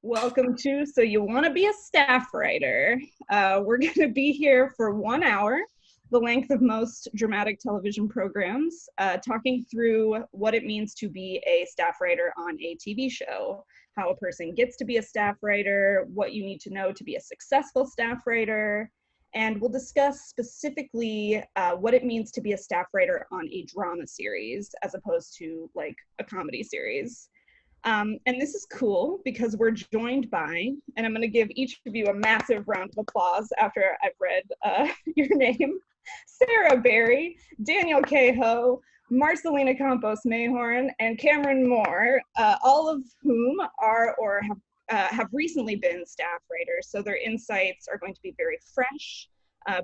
Welcome to So You Want to Be a Staff Writer. We're going to be here for 1 hour, the length of most dramatic television programs, talking through what it means to be a staff writer on a TV show, how a person gets to be a staff writer, what you need to know to be a successful staff writer, and we'll discuss specifically what it means to be a staff writer on a drama series as opposed to like a comedy series. And this is cool because we're joined by, and I'm going to give each of you a massive round of applause after I've read your name, Sarah Berry, Daniel Cahoe, Marcelena Campos Mayhorn, and Cameron Moore, all of whom are or have recently been staff writers. So their insights are going to be very fresh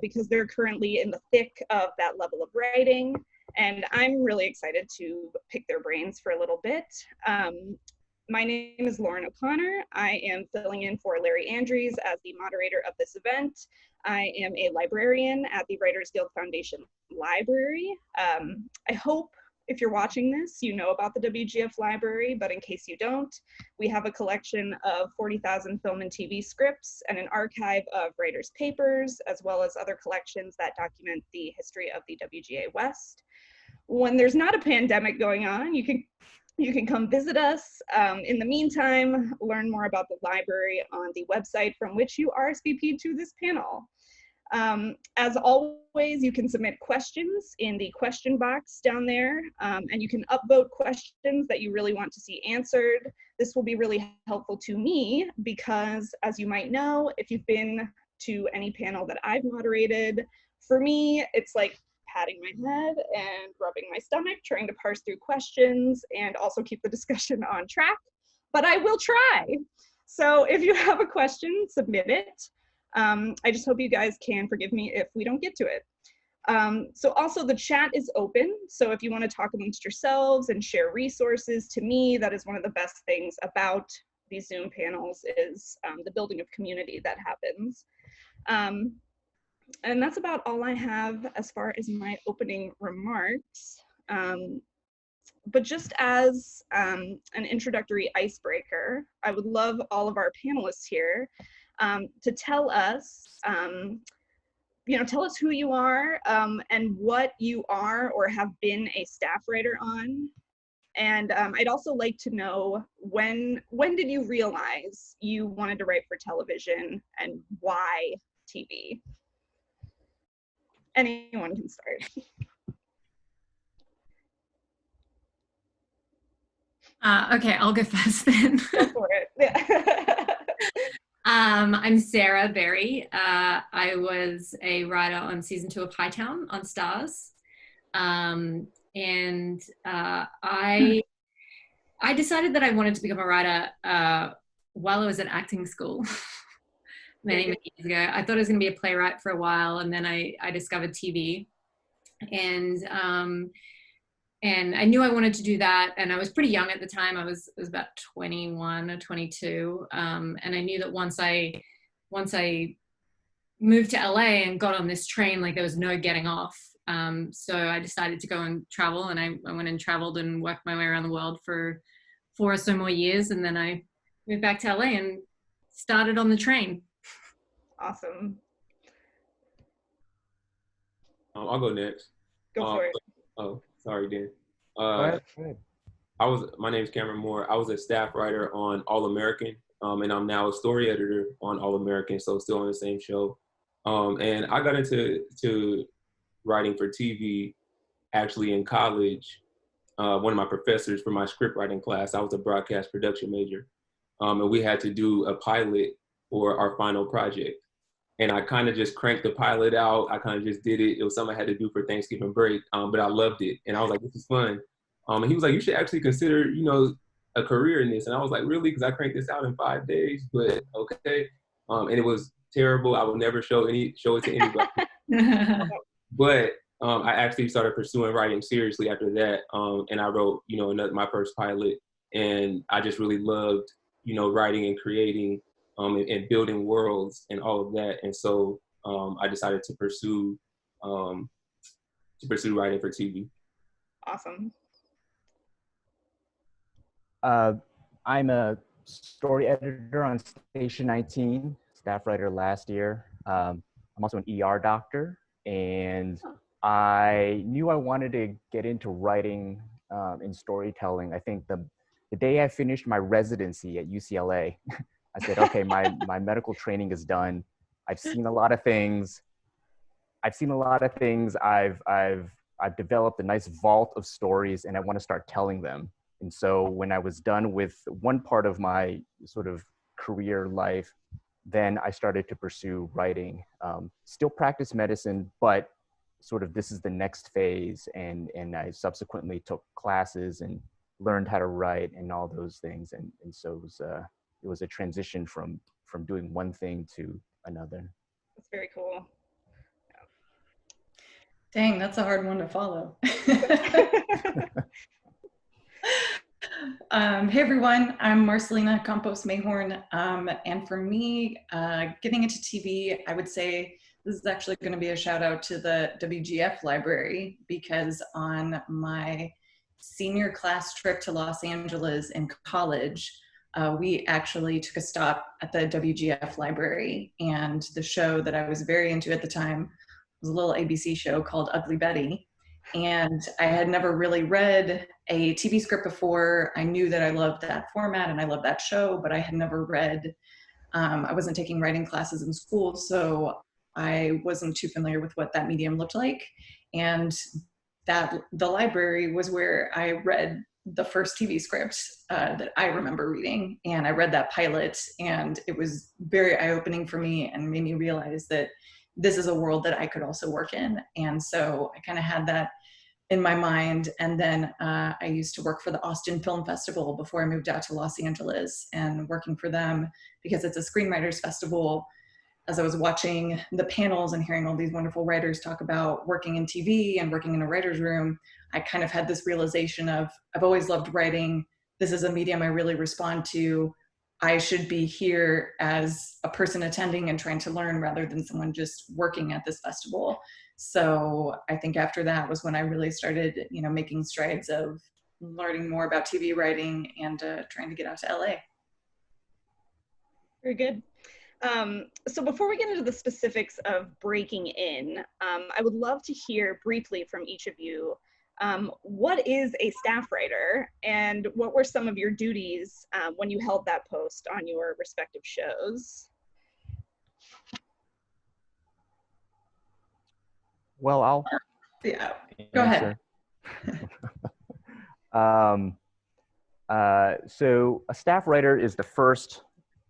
because they're currently in the thick of that level of writing. And I'm really excited to pick their brains for a little bit. My name is Lauren O'Connor. I am filling in for Larry Andrews as the moderator of this event. I am a librarian at the Writers Guild Foundation Library. I hope if you're watching this, you know about the WGF Library, but in case you don't, we have a collection of 40,000 film and TV scripts and an archive of writers' papers, as well as other collections that document the history of the WGA West. When there's not a pandemic going on, you can come visit us. In the meantime, learn more about the library on the website from which you RSVP'd to this panel. As always, you can submit questions in the question box down there, and you can upvote questions that you really want to see answered. This will be really helpful to me because, as you might know, if you've been to any panel that I've moderated, for me, it's like patting my head and rubbing my stomach, trying to parse through questions and also keep the discussion on track, but I will try. So if you have a question, submit it. I just hope you guys can forgive me if we don't get to it. So also the chat is open. So if you want to talk amongst yourselves and share resources, to me, that is one of the best things about these Zoom panels is the building of community that happens. And that's about all I have as far as my opening remarks. But just as an introductory icebreaker, I would love all of our panelists here to tell us, tell us who you are and what you are or have been a staff writer on. And I'd also like to know when did you realize you wanted to write for television and why TV? Anyone can start. Okay, I'll go first then. Go for it. Yeah. I'm Sarah Berry. I was a writer on season 2 of Hightown on Stars. I decided that I wanted to become a writer while I was at acting school many years ago. I thought I was going to be a playwright for a while, and then I discovered TV. And I knew I wanted to do that, and I was pretty young at the time. I was about 21 or 22, and I knew that once I moved to LA and got on this train, like there was no getting off. So I decided to go and travel, and I went and traveled and worked my way around the world for 4 or so more years, and then I moved back to LA and started on the train. Awesome. I'll go next. Go for it. Oh, sorry, Dan. Go ahead. My name is Cameron Moore. I was a staff writer on All American, and I'm now a story editor on All American, so still on the same show. And I got into writing for TV actually in college. One of my professors for my script writing class, I was a broadcast production major, and we had to do a pilot for our final project. And I kind of just cranked the pilot out. I kind of just did it. It was something I had to do for Thanksgiving break, but I loved it. And I was like, this is fun. And he was like, you should actually consider, a career in this. And I was like, really? Because I cranked this out in 5 days, but okay. And it was terrible. I would never show it to anybody. But I actually started pursuing writing seriously after that. And I wrote, my first pilot. And I just really loved, writing and creating. And building worlds and all of that. And so I decided to pursue writing for TV. Awesome. I'm a story editor on Station 19, staff writer last year. I'm also an ER doctor, and I knew I wanted to get into writing and storytelling. I think the day I finished my residency at UCLA, I said, okay, my medical training is done. I've seen a lot of things. I've developed a nice vault of stories, and I want to start telling them. And so when I was done with one part of my sort of career life, then I started to pursue writing. Still practice medicine, but sort of this is the next phase. And I subsequently took classes and learned how to write and all those things. And so it was a transition from doing one thing to another. That's very cool. Dang, that's a hard one to follow. Hey everyone, I'm Marcelena Campos Mayhorn, and for me, getting into TV, I would say this is actually going to be a shout out to the WGF library, because on my senior class trip to Los Angeles in college, we actually took a stop at the WGF library, and the show that I was very into at the time was a little ABC show called Ugly Betty. And I had never really read a TV script before. I knew that I loved that format and I loved that show, but I had never read, I wasn't taking writing classes in school, so I wasn't too familiar with what that medium looked like. And that the library was where I read the first TV script that I remember reading. And I read that pilot, and it was very eye-opening for me and made me realize that this is a world that I could also work in. And so I kind of had that in my mind. And then I used to work for the Austin Film Festival before I moved out to Los Angeles, and working for them because it's a screenwriters festival. As I was watching the panels and hearing all these wonderful writers talk about working in TV and working in a writer's room, I kind of had this realization of, I've always loved writing. This is a medium I really respond to. I should be here as a person attending and trying to learn rather than someone just working at this festival. So I think after that was when I really started, making strides of learning more about TV writing and trying to get out to LA. Very good. So before we get into the specifics of breaking in, I would love to hear briefly from each of you, what is a staff writer, and what were some of your duties when you held that post on your respective shows? Well, I'll go ahead. So a staff writer is the first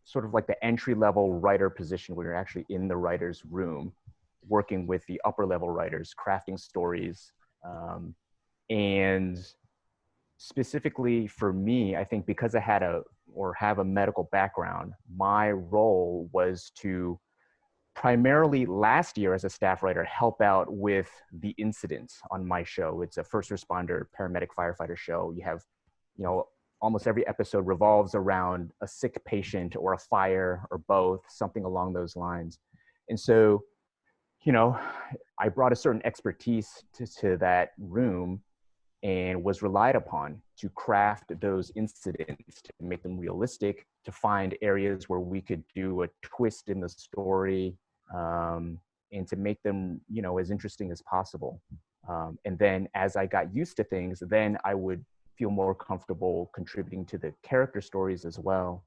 sort of like the entry-level writer position where you're actually in the writer's room working with the upper level writers, crafting stories. And specifically for me, I think because I had have a medical background, my role was to primarily last year as a staff writer help out with the incidents on my show. It's a first responder, paramedic, firefighter show. You have, almost every episode revolves around a sick patient or a fire or both, something along those lines. And so, I brought a certain expertise to that room and was relied upon to craft those incidents, to make them realistic, to find areas where we could do a twist in the story, and to make them, as interesting as possible. And then as I got used to things, then I would feel more comfortable contributing to the character stories as well.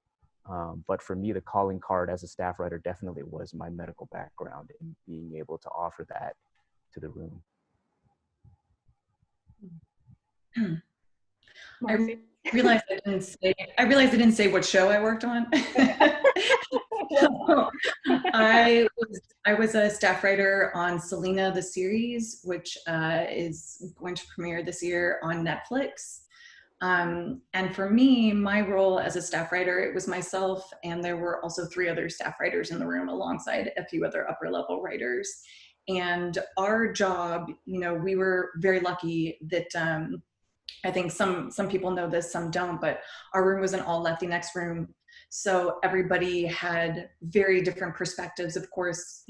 But for me, the calling card as a staff writer definitely was my medical background and being able to offer that to the room. I realized I didn't say what show I worked on. So, I was a staff writer on Selena, the series, which is going to premiere this year on Netflix. And for me, my role as a staff writer, it was myself, and there were also 3 other staff writers in the room alongside a few other upper level writers. And our job, we were very lucky that I think some people know this, some don't, but our room was an all Latinx room. So everybody had very different perspectives, of course,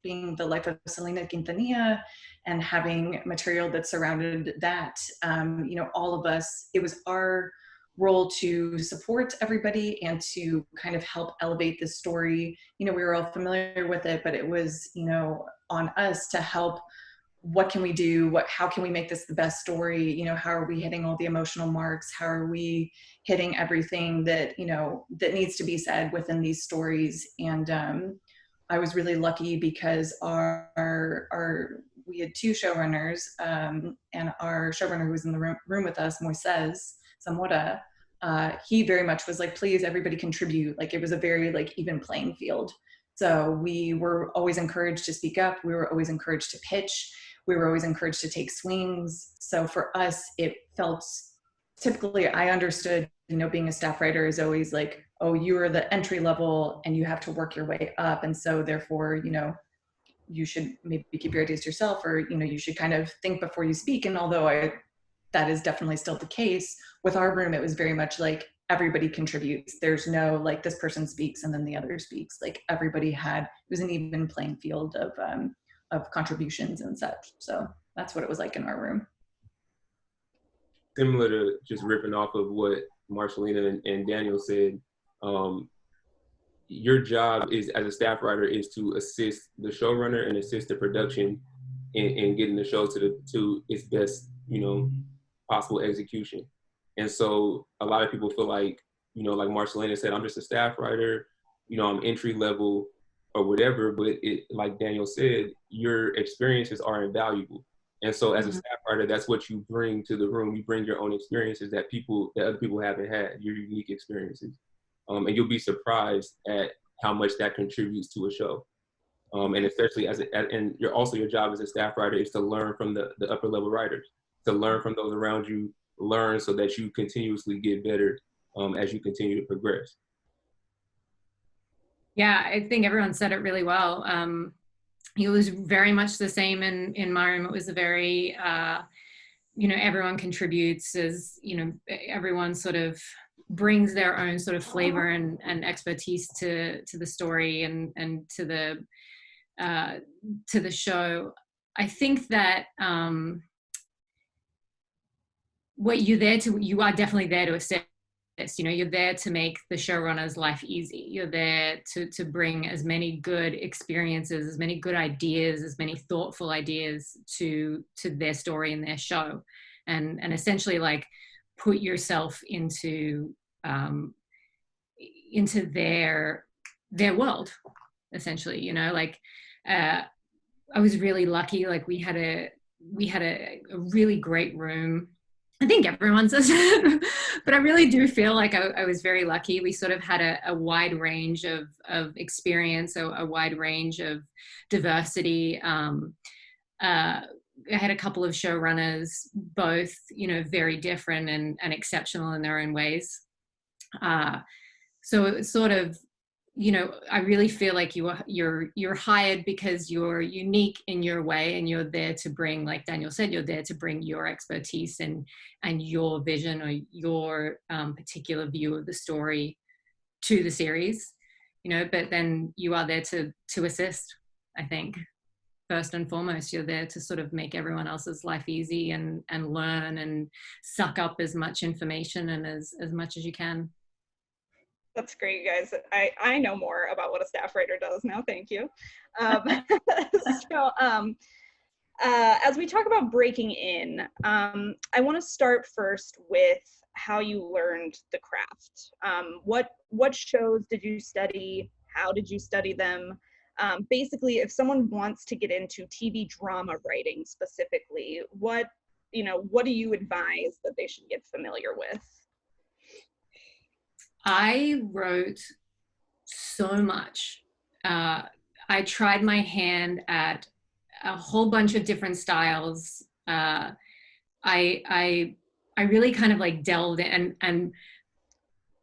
being the life of Selena Quintanilla and having material that surrounded that, all of us, it was our role to support everybody and to kind of help elevate the story. You know, we were all familiar with it, but it was, you know, on us to help. What can we do? How can we make this the best story? You know, how are we hitting all the emotional marks? How are we hitting everything that, you know, that needs to be said within these stories? And I was really lucky because we had two showrunners, and our showrunner who was in the room with us, Moises Zamora, he very much was like, please, everybody contribute. Like, it was a very like even playing field. So we were always encouraged to speak up. We were always encouraged to pitch. We were always encouraged to take swings. So for us, it felt, typically I understood, you know, being a staff writer is always like, oh, you are the entry level and you have to work your way up. And so therefore, you know, you should maybe keep your ideas to yourself, or, you know, you should kind of think before you speak. And although that is definitely still the case, with our room, it was very much like everybody contributes. There's no like this person speaks and then the other speaks. Like everybody it was an even playing field of contributions and such. So that's what it was like in our room. Similar to just ripping off of what Marcelena and Daniel said, your job is as a staff writer is to assist the showrunner and assist the production in getting the show to its best, you know, possible execution. And so a lot of people feel like, you know, like Marcelena said, I'm just a staff writer, you know, I'm entry level or whatever, but like Daniel said, your experiences are invaluable. And so as a staff writer, that's what you bring to the room. You bring your own experiences that other people haven't had, your unique experiences. And you'll be surprised at how much that contributes to a show. And especially your job as a staff writer is to learn from the upper level writers, to learn from those around you, learn so that you continuously get better as you continue to progress. Yeah, I think everyone said it really well. It was very much the same in my room. It was a very, you know, everyone contributes, as, you know, everyone sort of brings their own sort of flavor and expertise to the story and to the show. I think that you are definitely there to assist. You know, you're there to make the showrunner's life easy. You're there to bring as many good experiences, as many good ideas, as many thoughtful ideas to their story and their show, and essentially like put yourself into their world, essentially. You know, like I was really lucky. Like we had a really great room. I think everyone says it, but I really do feel like I was very lucky. We sort of had a wide range of experience, a wide range of diversity. I had a couple of showrunners, both, you know, very different and exceptional in their own ways. So it was sort of, you know, I really feel like you're hired because you're unique in your way, and you're there to bring, like Daniel said, you're there to bring your expertise and your vision or your particular view of the story to the series, you know. But then you are there to assist. I think first and foremost, you're there to sort of make everyone else's life easy and learn and suck up as much information and as much as you can. That's great, you guys. I know more about what a staff writer does now. Thank you. As we talk about breaking in, I want to start first with how you learned the craft. What shows did you study? How did you study them? Basically, if someone wants to get into TV drama writing specifically, what do you advise that they should get familiar with? I wrote so much. I tried my hand at a whole bunch of different styles. I really kind of like delved in, and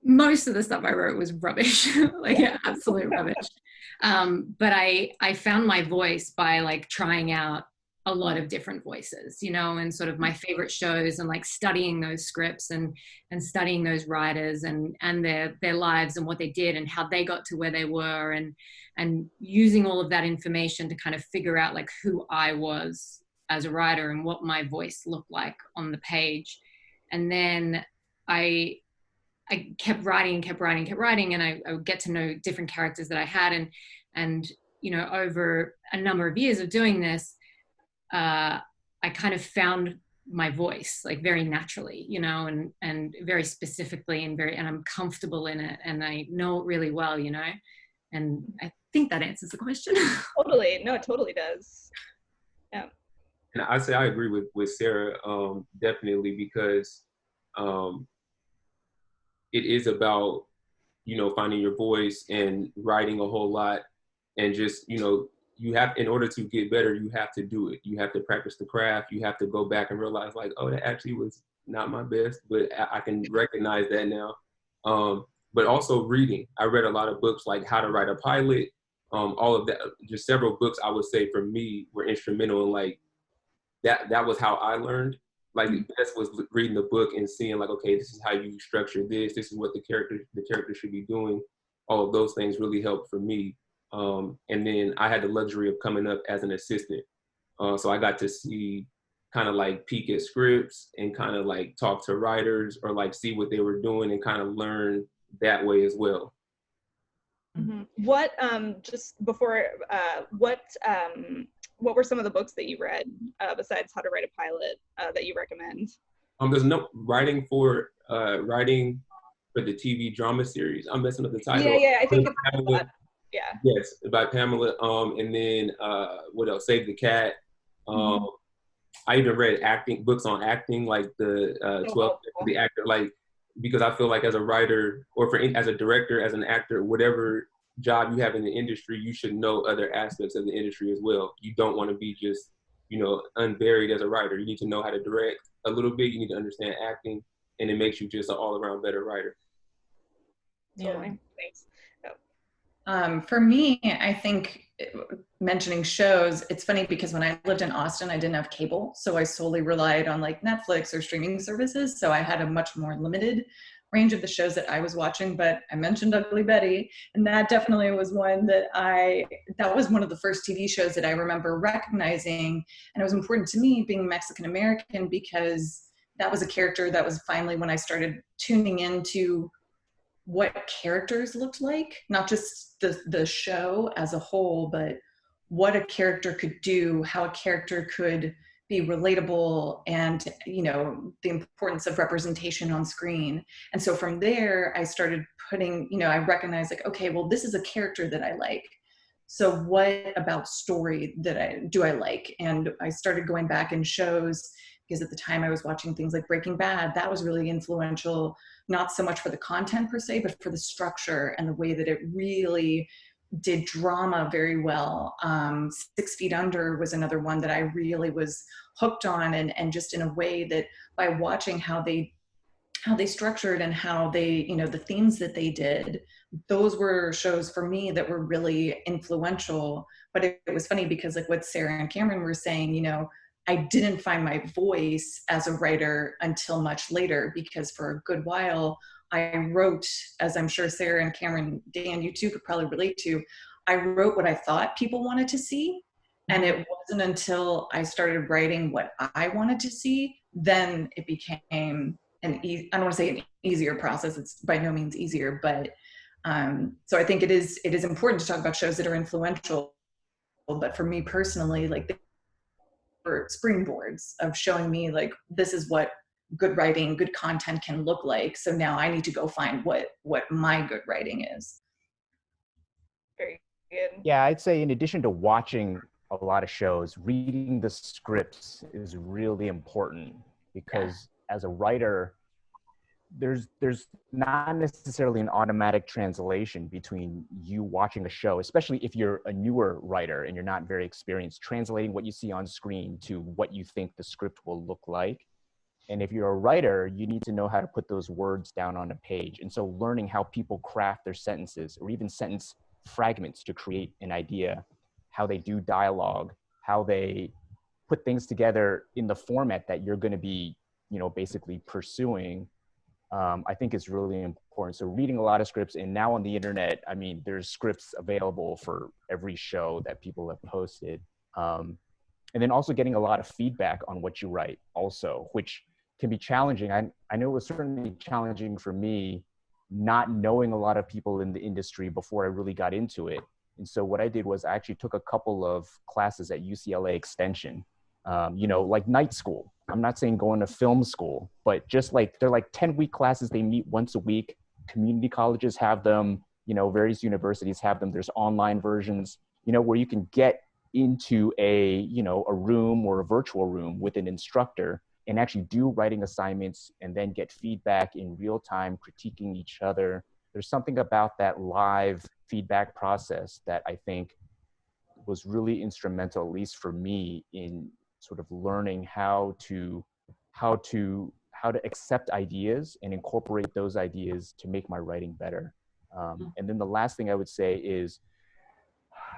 most of the stuff I wrote was rubbish, like absolute rubbish. But I found my voice by like trying out a lot of different voices, you know, and sort of my favorite shows, and like studying those scripts and studying those writers and their lives and what they did and how they got to where they were, and using all of that information to kind of figure out like who I was as a writer and what my voice looked like on the page. And then I I kept writing and kept writing and kept writing, and I would get to know different characters that I had, and you know, over a number of years of doing this, I kind of found my voice like very naturally, you know, and very specifically, and I'm comfortable in it, and I know it really well, you know, and I think that answers the question. Totally. No, it totally does. Yeah. And I say I agree with Sarah, definitely, because it is about, you know, finding your voice and writing a whole lot, and just, you know, you have, in order to get better, you have to do it. You have to practice the craft. You have to go back and realize like, oh, that actually was not my best, but I can recognize that now. But also reading. I read a lot of books like How to Write a Pilot, all of that, just several books I would say for me were instrumental in like, that was how I learned. Like the best was reading the book and seeing like, okay, this is how you structure this. This is what the character should be doing. All of those things really helped for me. And then I had the luxury of coming up as an assistant. So I got to see, kind of like peek at scripts and kind of like talk to writers, or like see what they were doing and kind of learn that way as well. Mm-hmm. What, just before, what were some of the books that you read besides How to Write a Pilot that you recommend? There's no writing for the TV drama series. I'm messing up the title. Yeah, I think it's Pamela, yeah. Yes, by Pamela. And then what else? Save the Cat. I even read books on acting, like the 12 the actor, like, because I feel like as a writer, or as a director, as an actor, whatever job you have in the industry, you should know other aspects of the industry as well. You don't want to be just, you know, unburied as a writer. You need to know how to direct a little bit. You need to understand acting, and it makes you just an all-around better writer. Totally. Thanks. For me, I think mentioning shows, it's funny because when I lived in Austin, I didn't have cable. So I solely relied on like Netflix or streaming services. So I had a much more limited range of the shows that I was watching. But I mentioned Ugly Betty, and that definitely was one that that was one of the first TV shows that I remember recognizing. And it was important to me being Mexican American, because that was a character that was finally when I started tuning into what characters looked like, not just the show as a whole, but what a character could do, how a character could be relatable, and, you know, the importance of representation on screen. And so from there, I started putting, you know, I recognized like, okay, well, this is a character that I like. So what about story do I like? And I started going back in shows, because at the time I was watching things like Breaking Bad. That was really influential, not so much for the content per se, but for the structure and the way that it really did drama very well. 6 Feet Under was another one that I really was hooked on, and just in a way that by watching how they structured and how they, you know, the themes that they did, those were shows for me that were really influential. But it was funny because like what Sarah and Cameron were saying, you know, I didn't find my voice as a writer until much later, because for a good while I wrote, as I'm sure Sarah and Cameron, Dan, you too could probably relate to, I wrote what I thought people wanted to see. And it wasn't until I started writing what I wanted to see, then it became I don't want to say an easier process. It's by no means easier, but so I think it is important to talk about shows that are influential. But for me personally, like, for springboards of showing me like, this is what good writing, good content can look like. So now I need to go find what my good writing is. Very good. Yeah, I'd say in addition to watching a lot of shows, reading the scripts is really important, because as a writer, there's not necessarily an automatic translation between you watching a show, especially if you're a newer writer and you're not very experienced, translating what you see on screen to what you think the script will look like. And if you're a writer, you need to know how to put those words down on a page. And so learning how people craft their sentences, or even sentence fragments to create an idea, how they do dialogue, how they put things together in the format that you're going to be, you know, basically pursuing, I think is really important. So reading a lot of scripts, and now on the internet, I mean, there's scripts available for every show that people have posted. And then also getting a lot of feedback on what you write also, which can be challenging. I know it was certainly challenging for me not knowing a lot of people in the industry before I really got into it. And so what I did was I actually took a couple of classes at UCLA Extension, you know, like night school. I'm not saying going to film school, but just like, they're like 10-week classes. They meet once a week. Community colleges have them, you know, various universities have them. There's online versions, you know, where you can get into a, you know, a room or a virtual room with an instructor and actually do writing assignments and then get feedback in real time, critiquing each other. There's something about that live feedback process that I think was really instrumental, at least for me, in sort of learning how to accept ideas and incorporate those ideas to make my writing better. And then the last thing I would say is,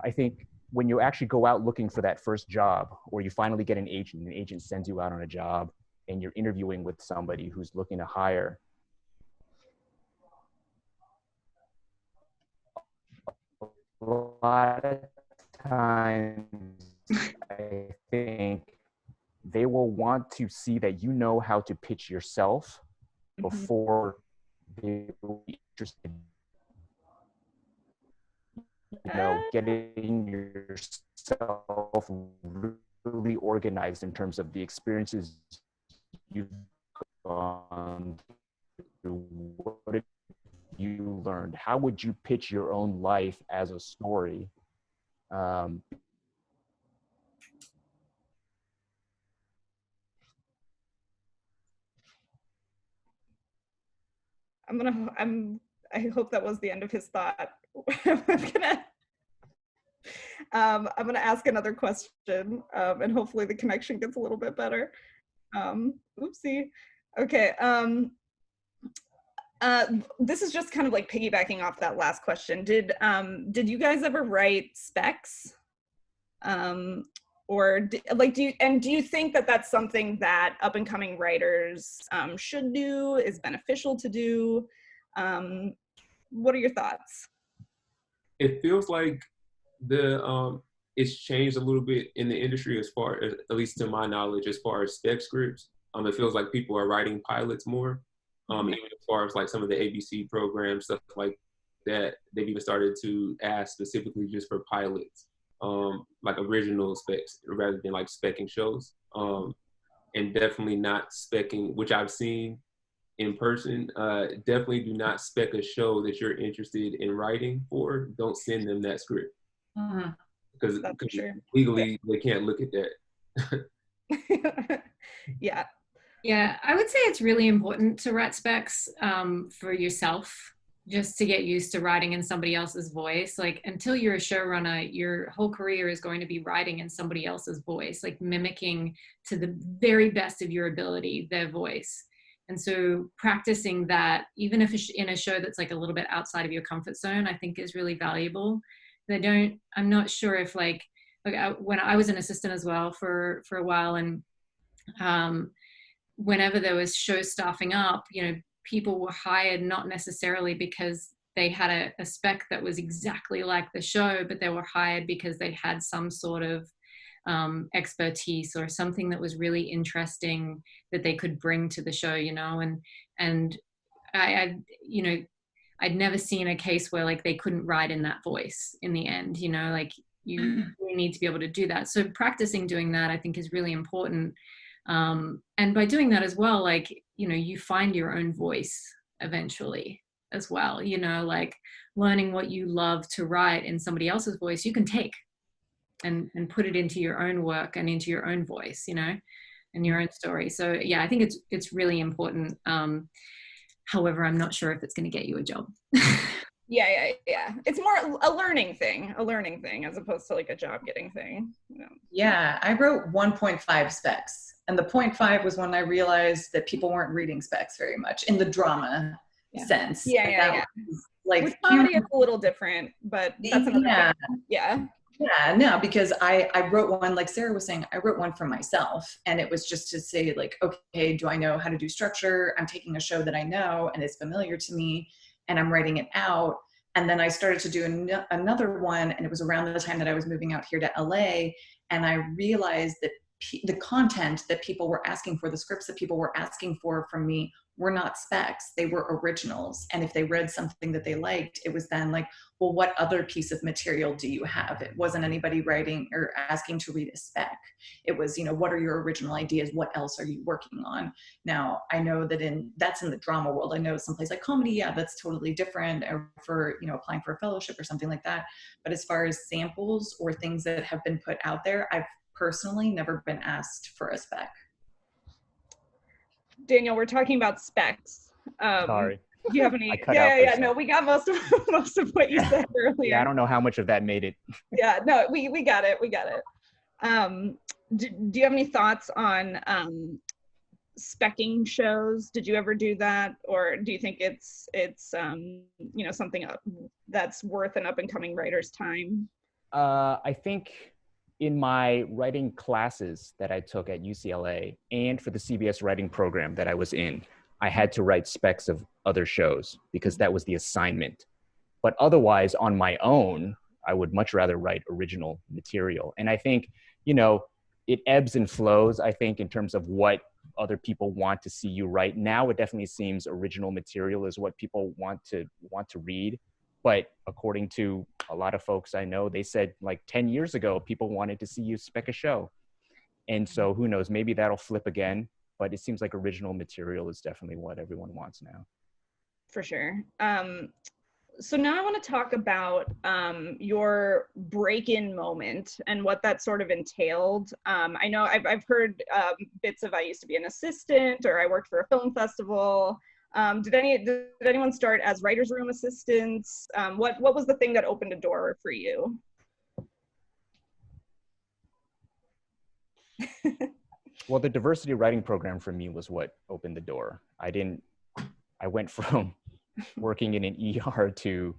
I think when you actually go out looking for that first job, or you finally get an agent sends you out on a job, and you're interviewing with somebody who's looking to hire, a lot of times I think they will want to see that you know how to pitch yourself before they will be interested, you know, getting yourself really organized in terms of the experiences you've gone through. What have you learned? How would you pitch your own life as a story? I hope that was the end of his thought. I'm gonna ask another question, and hopefully the connection gets a little bit better. Oopsie. Okay. This is just kind of like piggybacking off that last question. Did you guys ever write specs? Or do you think that that's something that up and coming writers should do, is beneficial to do? What are your thoughts? It feels like it's changed a little bit in the industry, as far as, at least to my knowledge, as far as spec scripts. It feels like people are writing pilots more. Even as far as like some of the ABC programs, stuff like that, they've even started to ask specifically just for pilots, like original specs rather than like specking shows. And definitely not specking, which I've seen in person. Definitely do not spec a show that you're interested in writing for. Don't send them that script. Because legally they can't look at that. Yeah. Yeah, I would say it's really important to write specs for yourself, just to get used to writing in somebody else's voice. Like, until you're a showrunner, your whole career is going to be writing in somebody else's voice, like mimicking to the very best of your ability their voice. And so practicing that, even if in a show that's like a little bit outside of your comfort zone, I think is really valuable. I'm not sure if when I was an assistant as well for a while, and whenever there was show staffing up, you know, people were hired not necessarily because they had a spec that was exactly like the show, but they were hired because they had some sort of expertise or something that was really interesting that they could bring to the show, you know. And I you know, I'd never seen a case where like they couldn't write in that voice in the end, you know, like you really need to be able to do that. So practicing doing that, I think, is really important. And by doing that as well, like, you know, you find your own voice eventually as well, you know, like learning what you love to write in somebody else's voice, you can take and put it into your own work and into your own voice, you know, and your own story. So yeah, I think it's really important. However, I'm not sure if it's going to get you a job. Yeah. It's more a learning thing as opposed to like a job getting thing. You know? Yeah, I wrote 1.5 specs. And the 0.5 was when I realized that people weren't reading specs very much in the drama sense. Yeah. Like, with comedy, it's a little different, but that's another thing. Yeah, no, because I wrote one, like Sarah was saying, I wrote one for myself, and it was just to say, like, okay, do I know how to do structure? I'm taking a show that I know and is familiar to me, and I'm writing it out. And then I started to do another one, and it was around the time that I was moving out here to LA, and I realized that the content that people were asking for, the scripts that people were asking for from me, were not specs, they were originals. And if they read something that they liked, it was then like, well, what other piece of material do you have? It wasn't anybody writing or asking to read a spec. It was, you know, what are your original ideas? What else are you working on? Now, I know that that's in the drama world. I know someplace like comedy, yeah, that's totally different, or for, you know, applying for a fellowship or something like that. But as far as samples or things that have been put out there, I've personally never been asked for a spec. Daniel, we're talking about specs. Sorry. Do you have any? I cut Yeah, out yeah, for a yeah. second. No, we got most of what you said earlier. Yeah, I don't know how much of that made it. Yeah, no, we got it. We got it. Do you have any thoughts on specking shows? Did you ever do that, or do you think it's you know, something that's worth an up and coming writer's time? I think in my writing classes that I took at UCLA and for the CBS writing program that I was in, I had to write specs of other shows because that was the assignment. But otherwise, on my own, I would much rather write original material. And I think, you know, it ebbs and flows, I think, in terms of what other people want to see you write. Now it definitely seems original material is what people want to read. But according to a lot of folks I know, they said like 10 years ago, people wanted to see you spec a show. And so who knows, maybe that'll flip again, but it seems like original material is definitely what everyone wants now. For sure. So now I want to talk about your break-in moment and what that sort of entailed. I know I've heard bits of I used to be an assistant, or I worked for a film festival. Did anyone start as writer's room assistants? What was the thing that opened a door for you? Well, the diversity writing program for me was what opened the door. I went from working in an ER to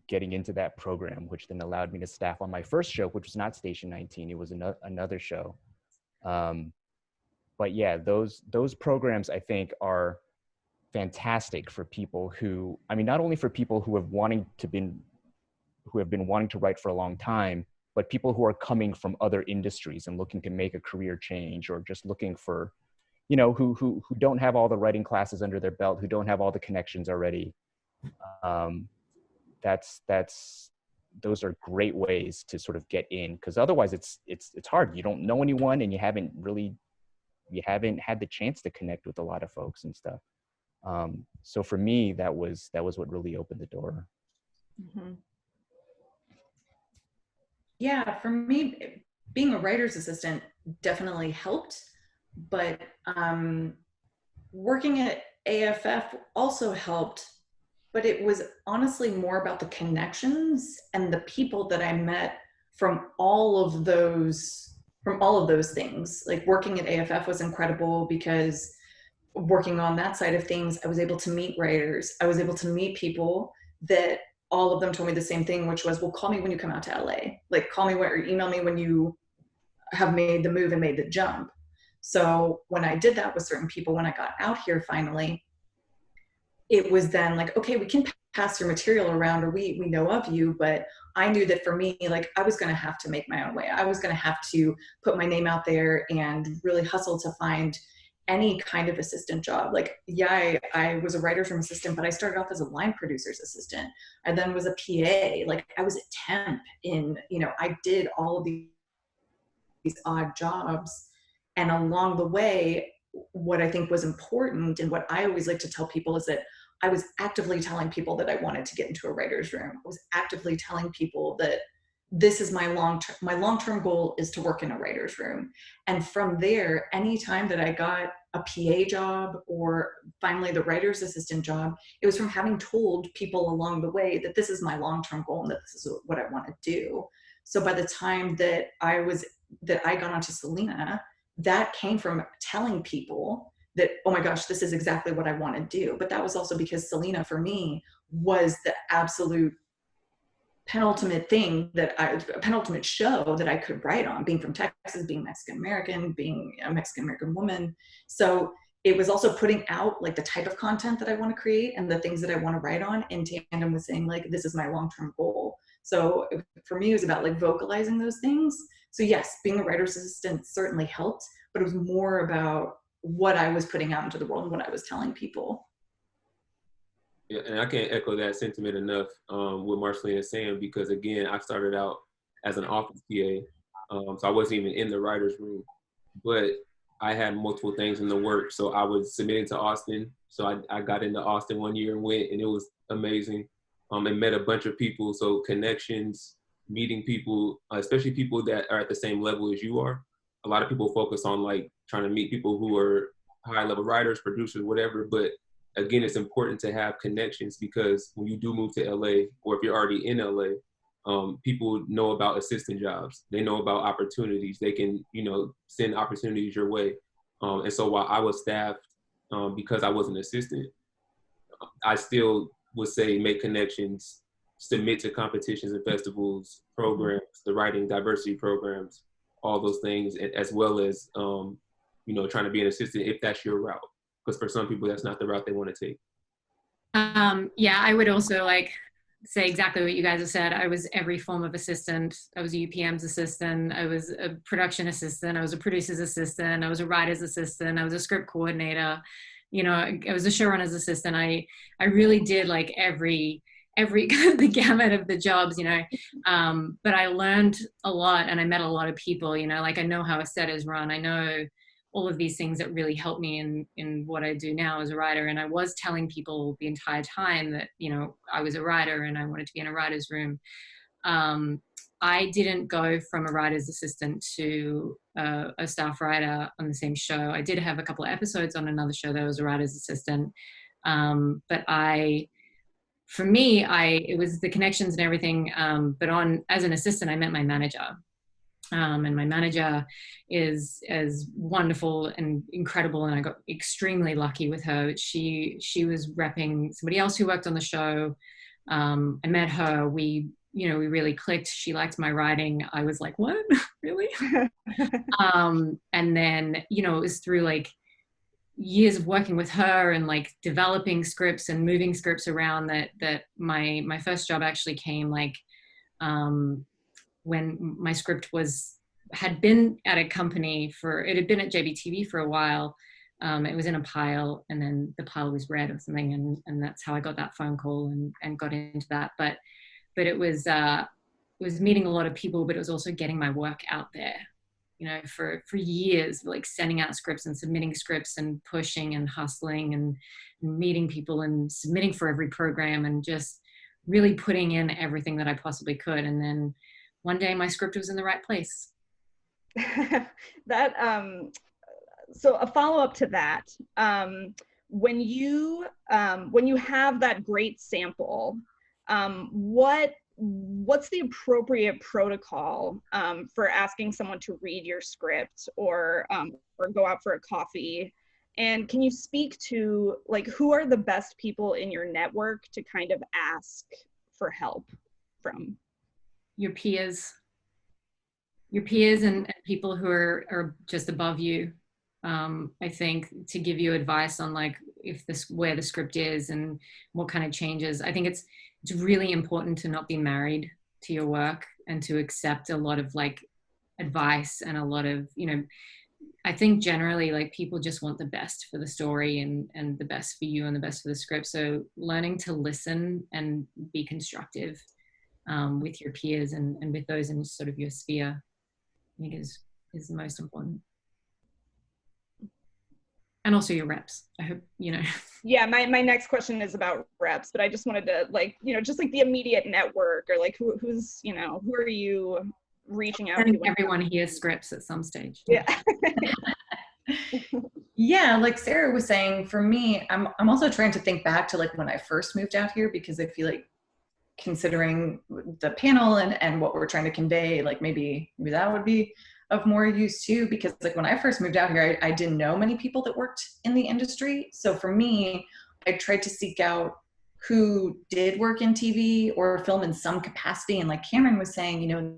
getting into that program, which then allowed me to staff on my first show, which was not Station 19. It was another show. But yeah, those programs I think are fantastic for people who, I mean, not only for people who have been wanting to write for a long time, but people who are coming from other industries and looking to make a career change, or just looking for, you know, who don't have all the writing classes under their belt, who don't have all the connections already. Those are great ways to sort of get in, because otherwise it's hard. You don't know anyone, and you haven't had the chance to connect with a lot of folks and stuff. So for me, that was what really opened the door. Mm-hmm. Yeah, for me, being a writer's assistant definitely helped, but working at AFF also helped, but it was honestly more about the connections and the people that I met from all of those things. Like working at AFF was incredible because working on that side of things, I was able to meet writers. I was able to meet people that all of them told me the same thing, which was, well, call me when you come out to LA. Like, call me or email me when you have made the move and made the jump. So when I did that with certain people, when I got out here finally, it was then like, okay, we can pass your material around, or we know of you. But I knew that for me, like, I was going to have to make my own way. I was going to have to put my name out there and really hustle to find any kind of assistant job. Like, yeah, I was a writer's room assistant, but I started off as a line producer's assistant. I then was a PA. Like, I was a temp in, you know, I did all of these odd jobs. And along the way, what I think was important, and what I always like to tell people, is that I was actively telling people that I wanted to get into a writer's room. I was actively telling people that this is my long-term goal is to work in a writer's room. And from there, anytime that I got a PA job, or finally the writer's assistant job, it was from having told people along the way that this is my long-term goal and that this is what I want to do. So by the time that I got onto Selena, that came from telling people that, oh my gosh, this is exactly what I want to do. But that was also because Selena, for me, was the absolute penultimate show that I could write on, being from Texas, being Mexican-American, being a Mexican-American woman. So it was also putting out like the type of content that I want to create and the things that I want to write on, in tandem with saying, like, this is my long-term goal. So for me, it was about like vocalizing those things. So yes, being a writer's assistant certainly helped, but it was more about what I was putting out into the world and what I was telling people. Yeah, and I can't echo that sentiment enough, what Marcelena is saying, because again, I started out as an office PA, so I wasn't even in the writer's room, but I had multiple things in the works. So I was submitted to Austin. So I got into Austin one year and went, and it was amazing. And met a bunch of people. So connections, meeting people, especially people that are at the same level as you are. A lot of people focus on like trying to meet people who are high level writers, producers, whatever. But again, it's important to have connections, because when you do move to LA, or if you're already in LA, people know about assistant jobs. They know about opportunities. They can, send opportunities your way. And so while I was staffed, because I was an assistant, I still would say make connections, submit to competitions and festivals, programs, the writing diversity programs, all those things, as well as, trying to be an assistant if that's your route. Because for some people, that's not the route they want to take. Yeah, I would also say exactly what you guys have said. I was every form of assistant. I was a UPM's assistant. I was a production assistant. I was a producer's assistant. I was a writer's assistant. I was a script coordinator. I was a showrunner's assistant. I really did every the gamut of the jobs, but I learned a lot, and I met a lot of people, I know how a set is run. I know all of these things that really helped me in what I do now as a writer. And I was telling people the entire time that, I was a writer and I wanted to be in a writer's room. I didn't go from a writer's assistant to a staff writer on the same show. I did have a couple of episodes on another show that was a writer's assistant. But for me, it was the connections and everything. But as an assistant, I met my manager. And my manager is wonderful and incredible, and I got extremely lucky with her. She was repping somebody else who worked on the show. I met her. We really clicked. She liked my writing. I was like, what? Really? And then, it was through years of working with her and developing scripts and moving scripts around that my first job actually came when my script had been at a company it had been at JBTV for a while. It was in a pile, and then the pile was read or something, and that's how I got that phone call and got into that. But it was meeting a lot of people, but it was also getting my work out there, for years, sending out scripts and submitting scripts and pushing and hustling and meeting people and submitting for every program and just really putting in everything that I possibly could. And then one day my script was in the right place. So a follow-up to that, when you have that great sample, what's the appropriate protocol for asking someone to read your script or go out for a coffee? And can you speak to who are the best people in your network to kind of ask for help from? Your peers and people who are just above you. I think to give you advice on where the script is and what kind of changes. I think it's really important to not be married to your work and to accept a lot of advice and a lot of, I think generally people just want the best for the story and the best for you and the best for the script. So learning to listen and be constructive with your peers and with those in sort of your sphere, I think is the most important. And also your reps. I hope, Yeah, my next question is about reps, but I just wanted to just the immediate network or who's, who are you reaching out to? Everyone hears scripts at some stage. Yeah. Yeah, like Sarah was saying, for me, I'm also trying to think back to when I first moved out here, because I feel considering the panel and what we're trying to convey, maybe that would be of more use too, because when I first moved out here, I didn't know many people that worked in the industry. So for me, I tried to seek out who did work in TV or film in some capacity. And like Cameron was saying,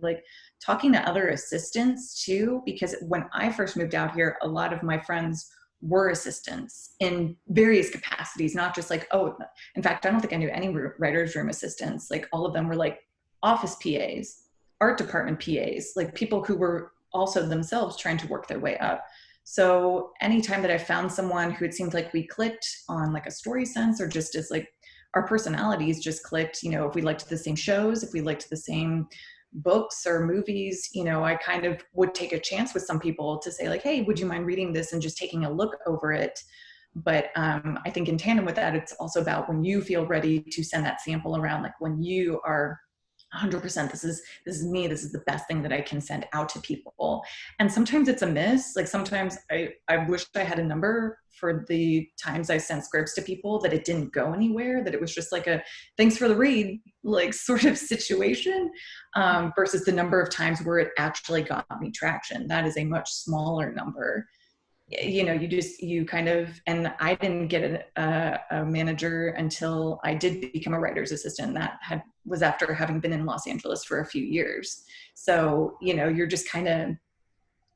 talking to other assistants too, because when I first moved out here, a lot of my friends were assistants in various capacities, not just in fact, I don't think I knew any writer's room assistants. All of them were office PAs, art department PAs, people who were also themselves trying to work their way up. So anytime that I found someone who it seemed like we clicked on like a story sense, or just as like our personalities just clicked, you know, if we liked the same shows, if we liked the same books or movies, you know, I kind of would take a chance with some people to say like, hey, would you mind reading this and just taking a look over it? But I think in tandem with that, it's also about when you feel ready to send that sample around, like when you are 100%, this is me, this is the best thing that I can send out to people. And sometimes it's a miss. Like sometimes I wish I had a number for the times I sent scripts to people that it didn't go anywhere, that it was just like a thanks for the read, like sort of situation, versus the number of times where it actually got me traction. That is a much smaller number. You know, you kind of, and I didn't get a manager until I did become a writer's assistant. That was after having been in Los Angeles for a few years. So, you know, you're just kind of,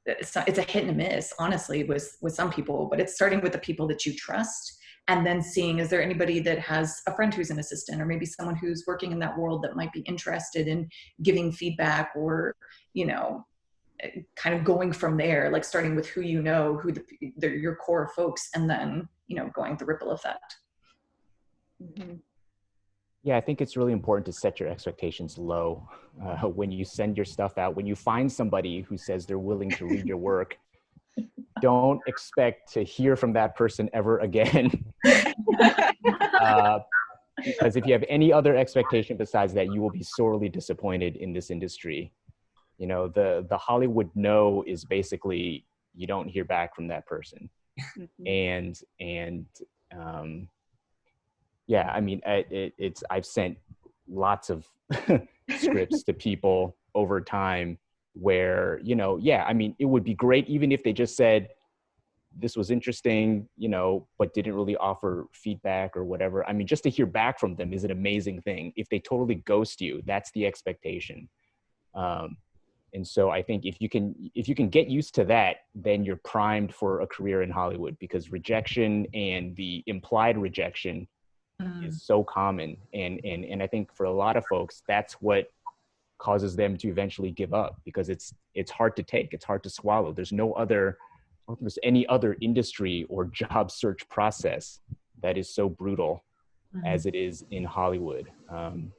it's a hit and a miss, honestly, with some people, but it's starting with the people that you trust, and then seeing, is there anybody that has a friend who's an assistant, or maybe someone who's working in that world that might be interested in giving feedback, or, you know, kind of going from there, like starting with who you know, who your core folks, and then, you know, going the ripple effect. Mm-hmm. Yeah, I think it's really important to set your expectations low when you send your stuff out. When you find somebody who says they're willing to read your work, don't expect to hear from that person ever again. Because if you have any other expectation besides that, you will be sorely disappointed in this industry. You know, the Hollywood no is basically you don't hear back from that person. And yeah, I mean, I've sent lots of scripts to people over time where, you know, yeah, I mean, it would be great even if they just said, this was interesting, you know, but didn't really offer feedback or whatever. I mean, just to hear back from them is an amazing thing. If they totally ghost you, that's the expectation. And so I think if you can get used to that, then you're primed for a career in Hollywood, because rejection and the implied rejection is so common. And I think for a lot of folks, that's what causes them to eventually give up, because it's hard to take, it's hard to swallow. There's any other industry or job search process that is so brutal as it is in Hollywood. And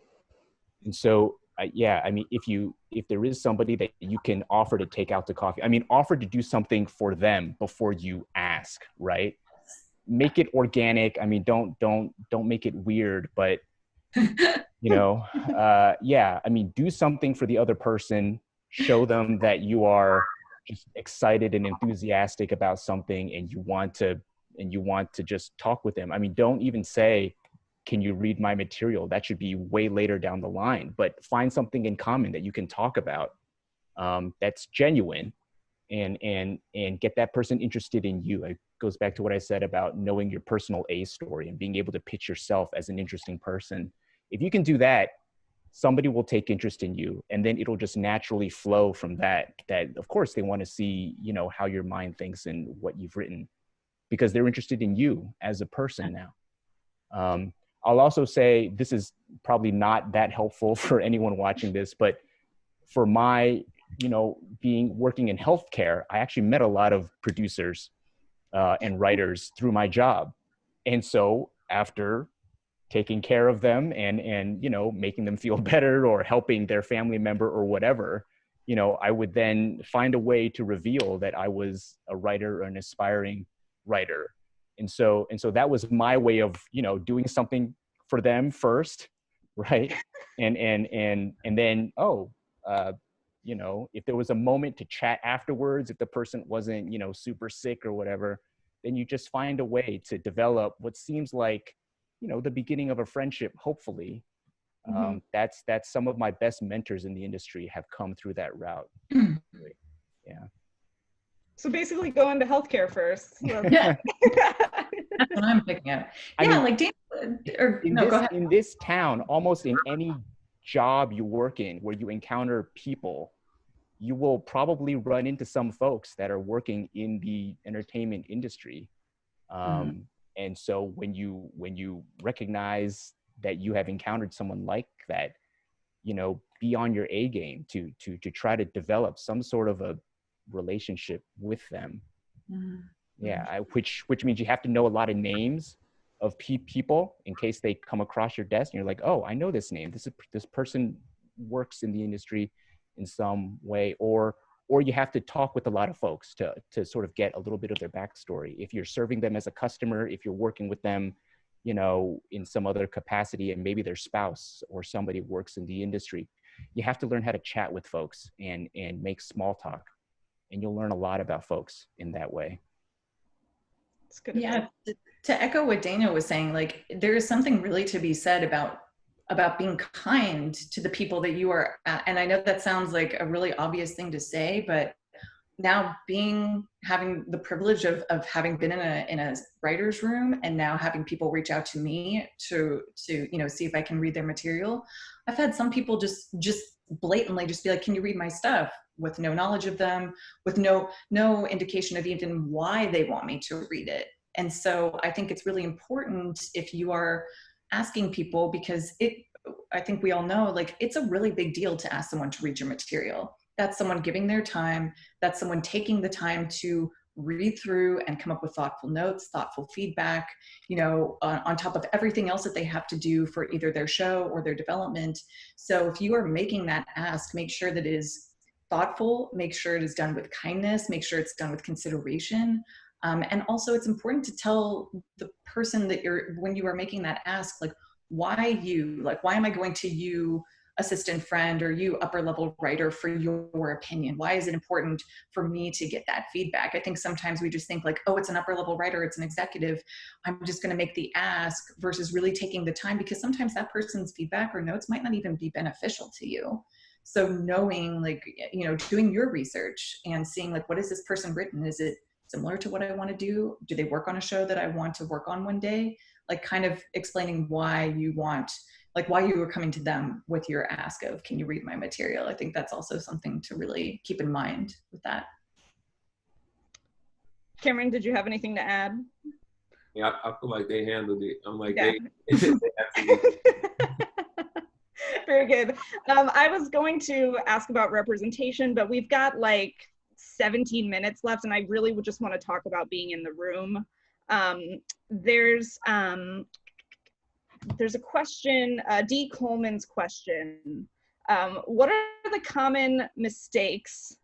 so, yeah, I mean, if there is somebody that you can offer to take out to coffee, I mean, offer to do something for them before you ask, right? Make it organic. I mean, don't make it weird, but you know, yeah, I mean, do something for the other person, show them that you are just excited and enthusiastic about something, and you want to just talk with them. I mean, don't even say, can you read my material? That should be way later down the line, but find something in common that you can talk about, that's genuine, and get that person interested in you. It goes back to what I said about knowing your personal A story and being able to pitch yourself as an interesting person. If you can do that, somebody will take interest in you, and then it'll just naturally flow from that of course they want to see, you know, how your mind thinks and what you've written, because they're interested in you as a person now. I'll also say, this is probably not that helpful for anyone watching this, but for my, you know, working in healthcare, I actually met a lot of producers and writers through my job. And so after taking care of them and, you know, making them feel better or helping their family member or whatever, you know, I would then find a way to reveal that I was a writer or an aspiring writer. And so that was my way of, you know, doing something for them first, right? And then, you know, if there was a moment to chat afterwards, if the person wasn't, you know, super sick or whatever, then you just find a way to develop what seems like, you know, the beginning of a friendship, hopefully. That's some of my best mentors in the industry have come through that route. Yeah. So basically go into healthcare first. Yeah. That's what I'm picking up. I Yeah, mean, like Dan, go ahead. In this town, almost in any job you work in where you encounter people, you will probably run into some folks that are working in the entertainment industry. And so when you recognize that you have encountered someone like that, you know, be on your A game to try to develop some sort of a relationship with them. Yeah, which means you have to know a lot of names of people in case they come across your desk and you're like, oh, I know this name. This person works in the industry in some way, or you have to talk with a lot of folks to sort of get a little bit of their backstory. If you're serving them as a customer, if you're working with them, you know, in some other capacity, and maybe their spouse or somebody works in the industry, you have to learn how to chat with folks and make small talk, and you'll learn a lot about folks in that way. It's good. Yeah, to echo what Dana was saying, like there is something really to be said about being kind to the people that you are at. And I know that sounds like a really obvious thing to say, but now having the privilege of having been in a writer's room, and now having people reach out to me to you know, see if I can read their material. I've had some people just blatantly just be like, can you read my stuff, with no knowledge of them, with no indication of even why they want me to read it. And so I think it's really important if you are asking people, because I think we all know, like, it's a really big deal to ask someone to read your material. That's someone giving their time. That's someone taking the time to read through and come up with thoughtful notes, thoughtful feedback, you know, on top of everything else that they have to do for either their show or their development. So if you are making that ask, make sure that it is thoughtful, make sure it is done with kindness, make sure it's done with consideration. And also it's important to tell the person that when you are making that ask, like, why you, like, why am I going to you, assistant friend, or you upper level writer, for your opinion? Why is it important for me to get that feedback? I think sometimes we just think like, oh, it's an upper level writer, it's an executive, I'm just going to make the ask, versus really taking the time, because sometimes that person's feedback or notes might not even be beneficial to you. So knowing, like, you know, doing your research and seeing, like, what is this person written? Is it similar to what I want to do? Do they work on a show that I want to work on one day? Like, kind of explaining why you want, like, why you were coming to them with your ask of, can you read my material? I think that's also something to really keep in mind with that. Cameron, did you have anything to add? Yeah, I feel like they handled it. I'm like, yeah. they absolutely. Very good. I was going to ask about representation, but we've got like 17 minutes left, and I really would just want to talk about being in the room. There's a question, D. Coleman's question. What are the common mistakes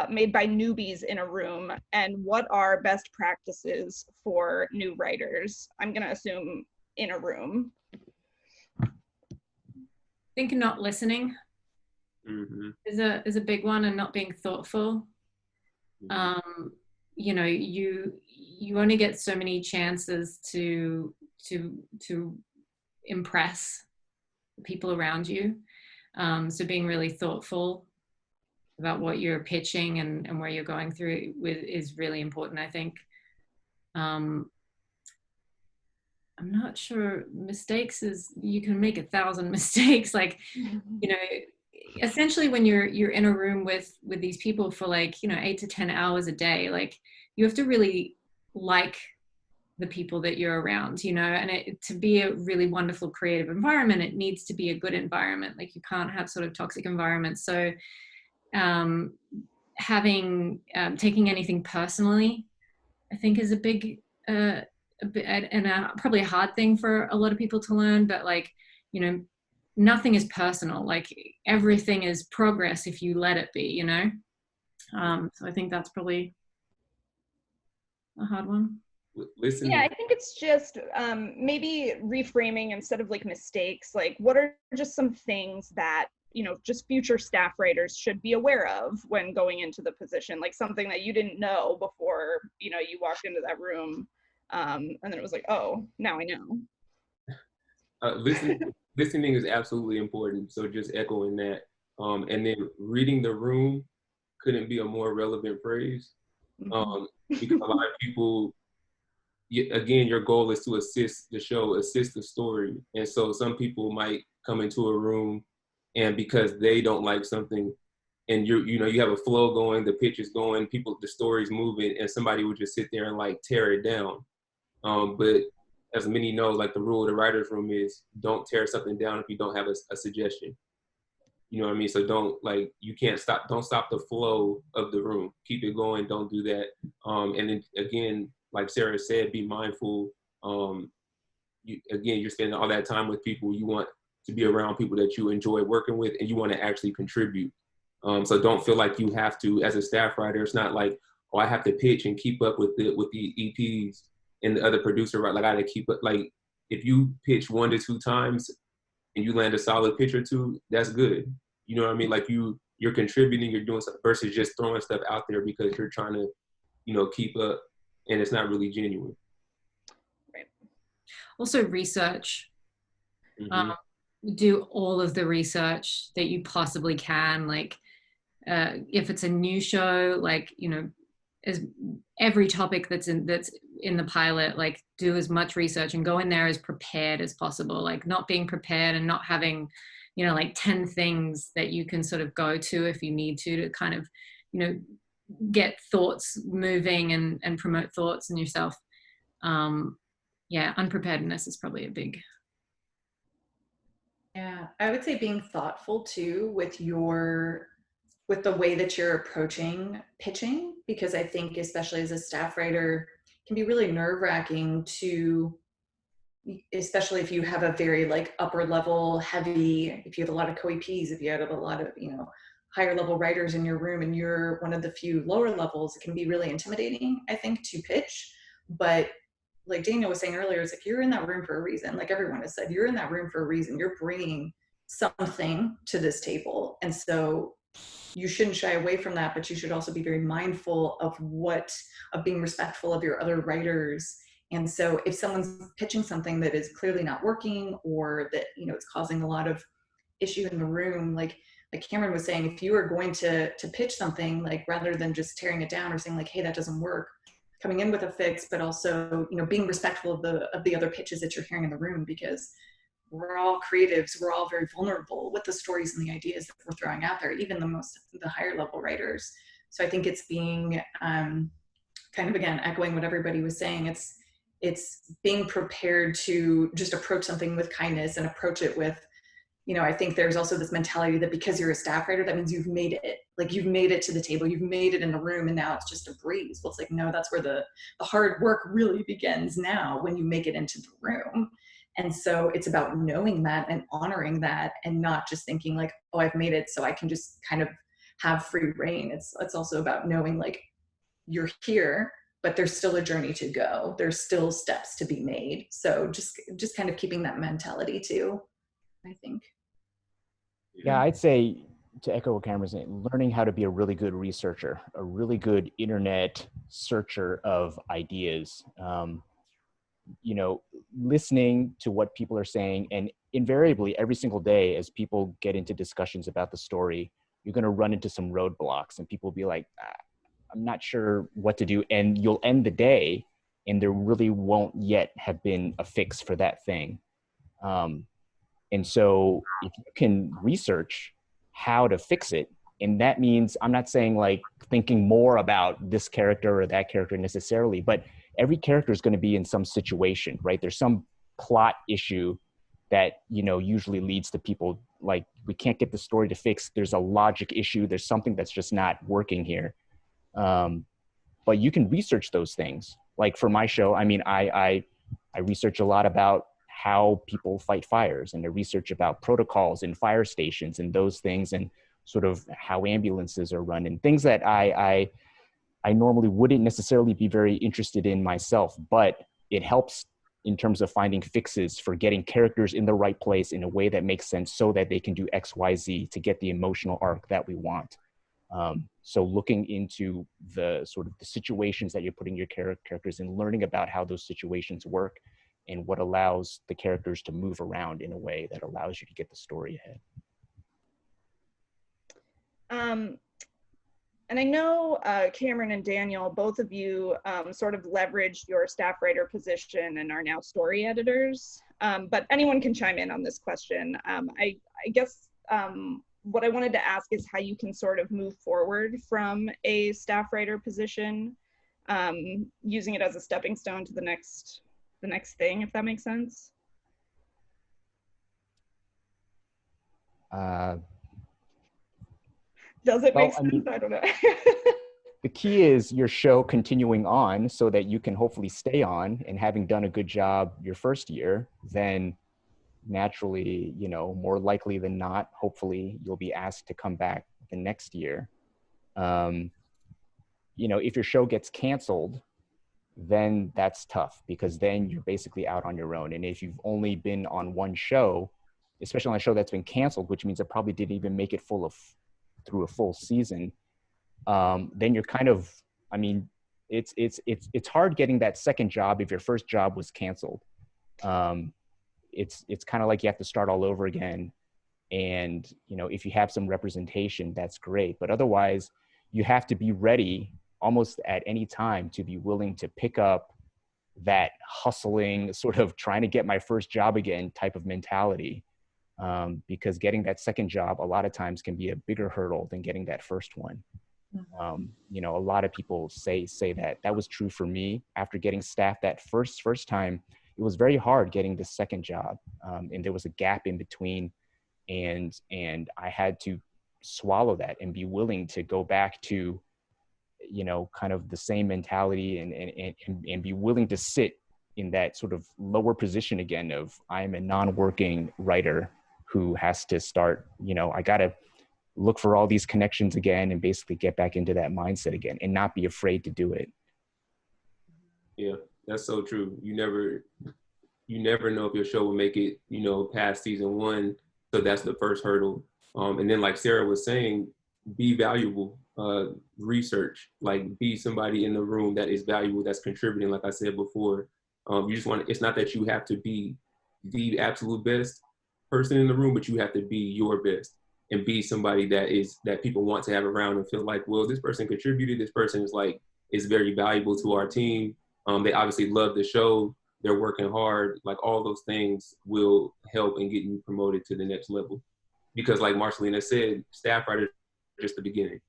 made by newbies in a room, and what are best practices for new writers? I'm going to assume in a room. I think not listening is a big one, and not being thoughtful. You know, you only get so many chances to impress the people around you. So being really thoughtful about what you're pitching and where you're going through with is really important, I think. I'm not sure, mistakes is, you can make 1,000 mistakes. Like, you know, essentially when you're in a room with these people for, like, you know, 8 to 10 hours a day, like, you have to really like the people that you're around, you know, and to be a really wonderful creative environment, it needs to be a good environment. Like, you can't have sort of toxic environments. So taking anything personally, I think, is a big probably a hard thing for a lot of people to learn. But, like, you know, nothing is personal. Like, everything is progress if you let it be, you know. So I think that's probably a hard one. Listen. Yeah, I think it's just maybe reframing, instead of like mistakes, like, what are just some things that, you know, just future staff writers should be aware of when going into the position, like something that you didn't know before, you know, you walked into that room, and then it was like, oh, now I know. Listening is absolutely important. So just echoing that, and then reading the room couldn't be a more relevant phrase, because a lot of people, again, your goal is to assist the show, assist the story. And so some people might come into a room, and because they don't like something, and you know, you have a flow going, the pitch is going, the story's moving, and somebody would just sit there and, like, tear it down. But as many know, like, the rule of the writer's room is, don't tear something down if you don't have a suggestion. You know what I mean? So don't like, you can't stop, don't stop the flow of the room. Keep it going, don't do that. And then again, like Sarah said, be mindful. Again, you're spending all that time with people. You want to be around people that you enjoy working with and you want to actually contribute. So don't feel like you have to, as a staff writer, it's not like, oh, I have to pitch and keep up with the EPs and the other producer, right? Like I got to keep up. Like if you pitch 1 to 2 times and you land a solid pitch or 2, that's good. You know what I mean? Like you're contributing, you're doing something versus just throwing stuff out there because you're trying to, you know, keep up and it's not really genuine. Right. Also research. Mm-hmm. Do all of the research that you possibly can. Like if it's a new show, like, you know, as every topic that's in the pilot, like do as much research and go in there as prepared as possible. Like not being prepared and not having, you know, like 10 things that you can sort of go to if you need to kind of, you know, get thoughts moving and promote thoughts in yourself. Yeah, unpreparedness is probably a big. Yeah, I would say being thoughtful too with the way that you're approaching pitching, because I think especially as a staff writer, it can be really nerve-wracking to, especially if you have a very like upper level heavy, if you have a lot of co-EPs, if you have a lot of, you know, higher level writers in your room and you're one of the few lower levels, it can be really intimidating, I think, to pitch. But like Daniel was saying earlier, it's like you're in that room for a reason. Like everyone has said, you're in that room for a reason. You're bringing something to this table. And so you shouldn't shy away from that, but you should also be very mindful of being respectful of your other writers. And so if someone's pitching something that is clearly not working or that, you know, it's causing a lot of issue in the room, like Cameron was saying, if you are going to pitch something, like rather than just tearing it down or saying like, hey, that doesn't work, coming in with a fix, but also, you know, being respectful of the other pitches that you're hearing in the room, because we're all creatives, we're all very vulnerable with the stories and the ideas that we're throwing out there, even the higher level writers. So I think it's being kind of, again, echoing what everybody was saying, it's being prepared to just approach something with kindness and approach it with, you know, I think there's also this mentality that because you're a staff writer, that means you've made it. Like you've made it to the table, you've made it in the room, and now it's just a breeze. Well, it's like, no, that's where the hard work really begins now, when you make it into the room. And so it's about knowing that and honoring that, and not just thinking like, oh, I've made it, so I can just kind of have free reign. It's also about knowing like you're here, but there's still a journey to go. There's still steps to be made. So just kind of keeping that mentality too, I think. Yeah, I'd say, to echo what Cameron's saying, learning how to be a really good researcher, a really good internet searcher of ideas. You know, listening to what people are saying, and invariably every single day as people get into discussions about the story, you're going to run into some roadblocks and people will be like, I'm not sure what to do. And you'll end the day and there really won't yet have been a fix for that thing. And so if you can research how to fix it, and that means, I'm not saying like thinking more about this character or that character necessarily, but every character is going to be in some situation, right? There's some plot issue that, you know, usually leads to people like, we can't get the story to fix. There's a logic issue. There's something that's just not working here. But you can research those things. Like for my show, I mean, I research a lot about how people fight fires, and I research about protocols in fire stations and those things, and sort of how ambulances are run, and things that I normally wouldn't necessarily be very interested in myself, but it helps in terms of finding fixes for getting characters in the right place in a way that makes sense so that they can do X, Y, Z to get the emotional arc that we want. So looking into the sort of the situations that you're putting your characters in, learning about how those situations work and what allows the characters to move around in a way that allows you to get the story ahead. And I know Cameron and Daniel, both of you sort of leveraged your staff writer position and are now story editors, but anyone can chime in on this question. I guess what I wanted to ask is how you can sort of move forward from a staff writer position, using it as a stepping stone to the next thing, if that makes sense. Does it Well, make I sense? mean, I don't know. the key is your show continuing on so that you can hopefully stay on, and having done a good job your first year, then naturally, you know, more likely than not, hopefully you'll be asked to come back the next year. You know, if your show gets canceled, then that's tough, because then you're basically out on your own. And if you've only been on one show, especially on a show that's been canceled, which means it probably didn't even make it through a full season, then you're kind of, I mean, it's hard getting that second job if your first job was canceled. It's kind of like you have to start all over again. And, you know, if you have some representation, that's great. But otherwise, you have to be ready almost at any time to be willing to pick up that hustling, sort of trying to get my first job again type of mentality. Because getting that second job a lot of times can be a bigger hurdle than getting that first one. You know, a lot of people say that was true for me. After getting staffed that first time, it was very hard getting the second job, and there was a gap in between, and I had to swallow that and be willing to go back to, you know, kind of the same mentality, and be willing to sit in that sort of lower position again of, I'm a non-working writer who has to start, you know, I got to look for all these connections again and basically get back into that mindset again and not be afraid to do it. Yeah, that's so true. You never know if your show will make it, you know, past season one. So that's the first hurdle. And then, like Sarah was saying, be valuable. Research, like, be somebody in the room that is valuable, that's contributing. Like I said before, you just want, it's not that you have to be the absolute best person in the room, but you have to be your best and be somebody that people want to have around and feel like, well, this person contributed, this person is very valuable to our team. They obviously love the show, they're working hard. Like, all those things will help in getting you promoted to the next level. Because like Marcelena said, staff writer is just the beginning.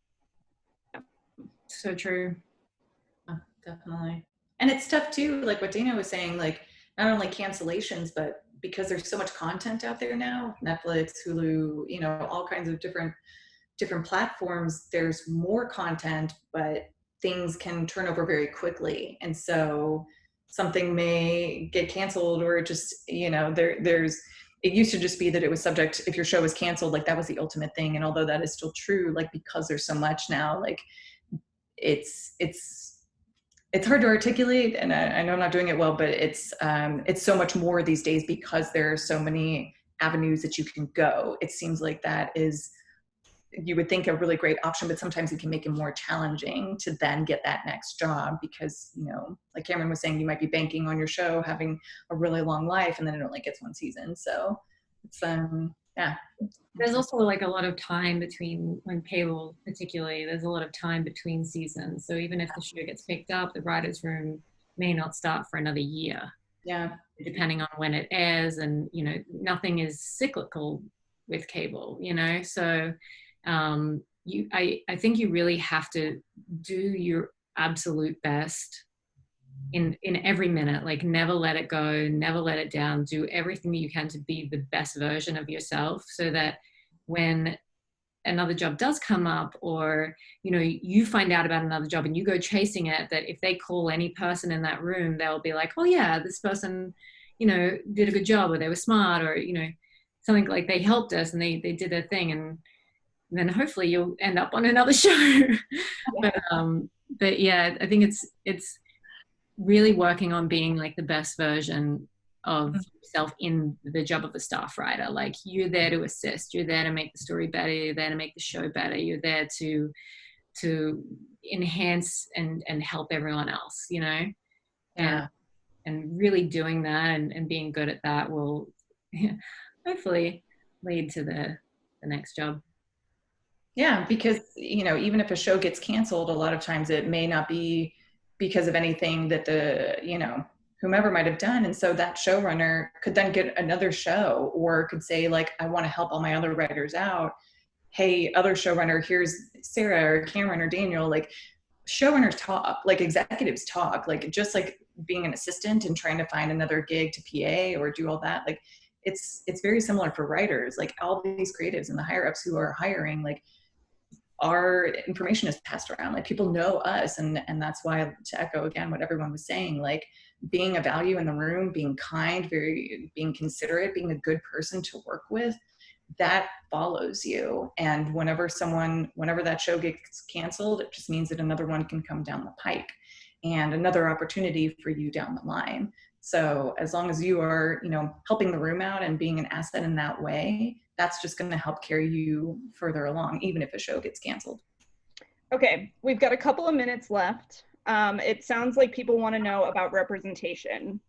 So true. Definitely. And it's tough too, like what Dana was saying, like not only cancellations, but because there's so much content out there now, Netflix, Hulu, you know, all kinds of different platforms, there's more content, but things can turn over very quickly. And so something may get canceled, or just, you know, it used to just be that it was subject, if your show was canceled, like that was the ultimate thing. And although that is still true, like because there's so much now, like it's hard to articulate, and I know I'm not doing it well, but it's so much more these days because there are so many avenues that you can go. It seems like that is, you would think, a really great option, but sometimes it can make it more challenging to then get that next job because, you know, like Cameron was saying, you might be banking on your show having a really long life, and then it only gets one season. So it's yeah. There's also like a lot of time between, when payroll particularly, there's a lot of time between seasons. So even if the show gets picked up, the writer's room may not start for another year. Yeah. Depending on when it airs, and, you know, nothing is cyclical with cable, you know? So I think you really have to do your absolute best in every minute. Like, never let it go, never let it down. Do everything that you can to be the best version of yourself, so that when another job does come up, or, you know, you find out about another job and you go chasing it, that if they call any person in that room, they'll be like, oh yeah, this person, you know, did a good job, or they were smart, or, you know, something like they helped us and they did their thing, and then hopefully you'll end up on another show. But yeah, I think it's really working on being like the best version of yourself in the job of a staff writer. Like, you're there to assist, you're there to make the story better, you're there to make the show better, you're there to enhance and help everyone else, you know? Yeah. And really doing that and being good at that will hopefully lead to the next job. Yeah, because, you know, even if a show gets canceled, a lot of times it may not be because of anything that the, you know, whomever might have done. And so that showrunner could then get another show, or could say, like, I want to help all my other writers out. Hey, other showrunner, here's Sarah or Cameron or Daniel. Like, showrunners talk, like executives talk, like just like being an assistant and trying to find another gig to PA or do all that. Like, it's very similar for writers. Like, all these creatives and the higher ups who are hiring, like, our information is passed around. Like people know us, and that's why, to echo again what everyone was saying, like being a value in the room, being kind, being considerate, being a good person to work with, that follows you. And whenever that show gets canceled, it just means that another one can come down the pike and another opportunity for you down the line. So as long as you are, helping the room out and being an asset in that way, that's just going to help carry you further along, even if a show gets canceled. Okay, we've got a couple of minutes left. It sounds like people want to know about representation.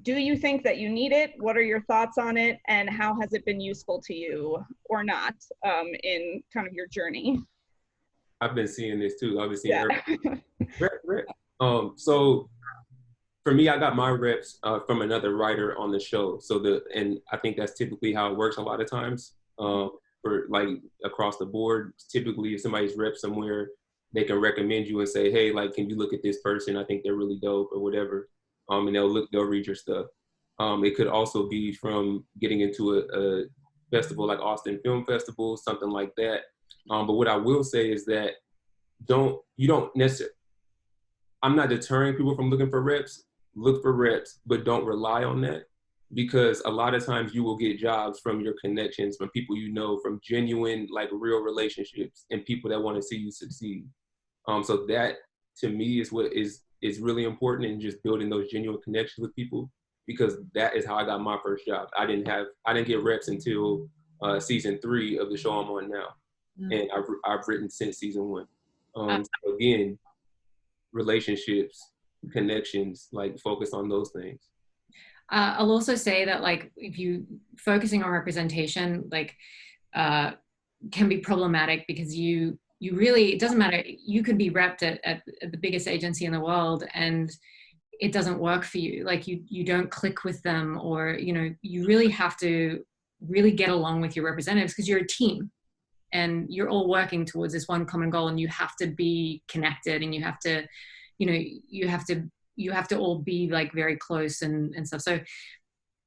Do you think that you need it? What are your thoughts on it? And how has it been useful to you or not in kind of your journey? I've been seeing this too. I've been seeing Yeah. So for me, I got my reps from another writer on the show. And I think that's typically how it works a lot of times for like across the board. Typically, if somebody's rep somewhere, they can recommend you and say, hey, like, can you look at this person? I think they're really dope or whatever. And they'll read your stuff. It could also be from getting into a festival like Austin Film Festival, something like that. But what I will say is that you don't necessarily, I'm not deterring people from looking for reps. Look for reps, but don't rely on that, because a lot of times you will get jobs from your connections, from people you know, from genuine, like real relationships and people that want to see you succeed. So that to me is what is really important, in just building those genuine connections with people, because that is how I got my first job. I didn't get reps until season 3 of the show I'm on now. And I've written since season 1. So again, relationships, connections, like focus on those things. I'll also say that, like, if you focusing on representation, like, can be problematic, because you really, it doesn't matter. You could be repped at the biggest agency in the world and it doesn't work for you. Like you don't click with them, or, you really have to really get along with your representatives, because you're a team and you're all working towards this one common goal, and you have to be connected, and you have to, you have to all be like very close and stuff. So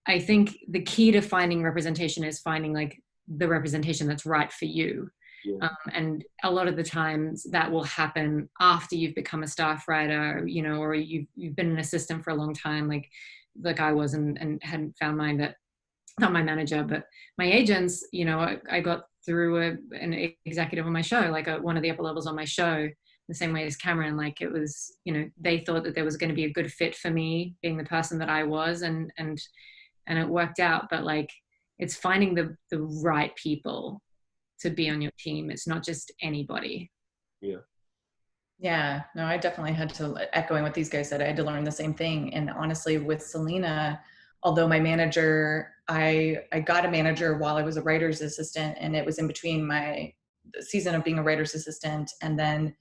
I think the key to finding representation is finding like the representation that's right for you. Yeah. And a lot of the times that will happen after you've become a staff writer, or you've been an assistant for a long time, like I was, and hadn't found my manager. But my agents, I got through an executive on my show, like one of the upper levels on my show, the same way as Cameron. Like it was, they thought that there was going to be a good fit for me being the person that I was, and it worked out. But like, it's finding the right people to be on your team. It's not just anybody. Yeah, no, I definitely had to, echoing what these guys said, I had to learn the same thing. And honestly, with Selena, although my manager, I got a manager while I was a writer's assistant, and it was in between the season of being a writer's assistant and then,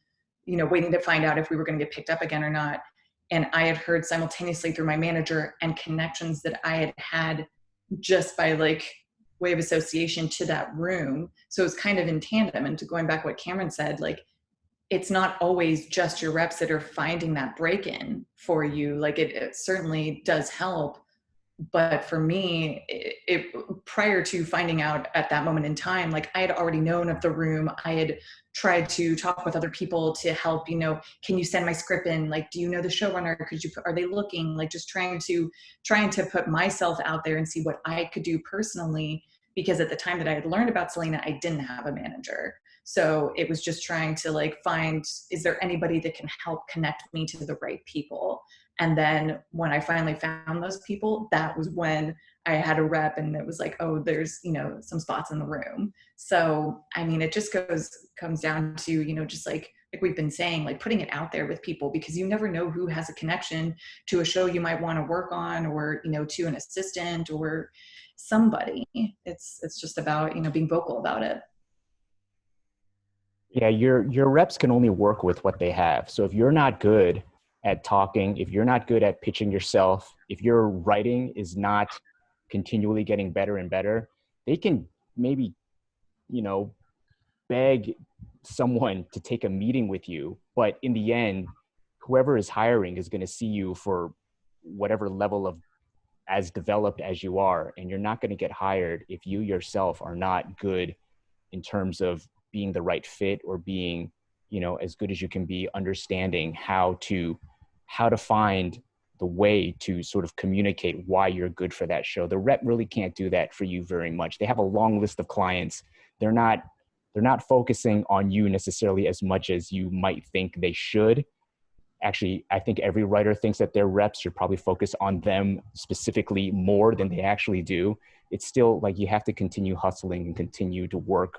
waiting to find out if we were going to get picked up again or not. And I had heard simultaneously through my manager and connections that I had just by like way of association to that room. So it was kind of in tandem. And to going back what Cameron said, like, it's not always just your reps that are finding that break-in for you. Like it certainly does help. But for me, it prior to finding out at that moment in time, like I had already known of the room. I had tried to talk with other people to help, can you send my script in? Like, do you know the showrunner? Are they looking? Like just trying to put myself out there and see what I could do personally, because at the time that I had learned about Selena, I didn't have a manager. So it was just trying to like find, is there anybody that can help connect me to the right people? And then when I finally found those people, that was when I had a rep, and it was like, oh, there's, some spots in the room. So, I mean, it just comes down to, just like we've been saying, like putting it out there with people, because you never know who has a connection to a show you might want to work on, or, to an assistant or somebody. It's just about, being vocal about it. Yeah, your reps can only work with what they have. So if you're not good at talking, if you're not good at pitching yourself, if your writing is not continually getting better and better, they can maybe, beg someone to take a meeting with you. But in the end, whoever is hiring is going to see you for whatever level of as developed as you are. And you're not going to get hired if you yourself are not good in terms of being the right fit or being, you know, as good as you can be, understanding how to find the way to sort of communicate why you're good for that show. The rep really can't do that for you very much. They have a long list of clients. They're not focusing on you necessarily as much as you might think they should. Actually, I think every writer thinks that their reps should probably focus on them specifically more than they actually do. It's still like you have to continue hustling and continue to work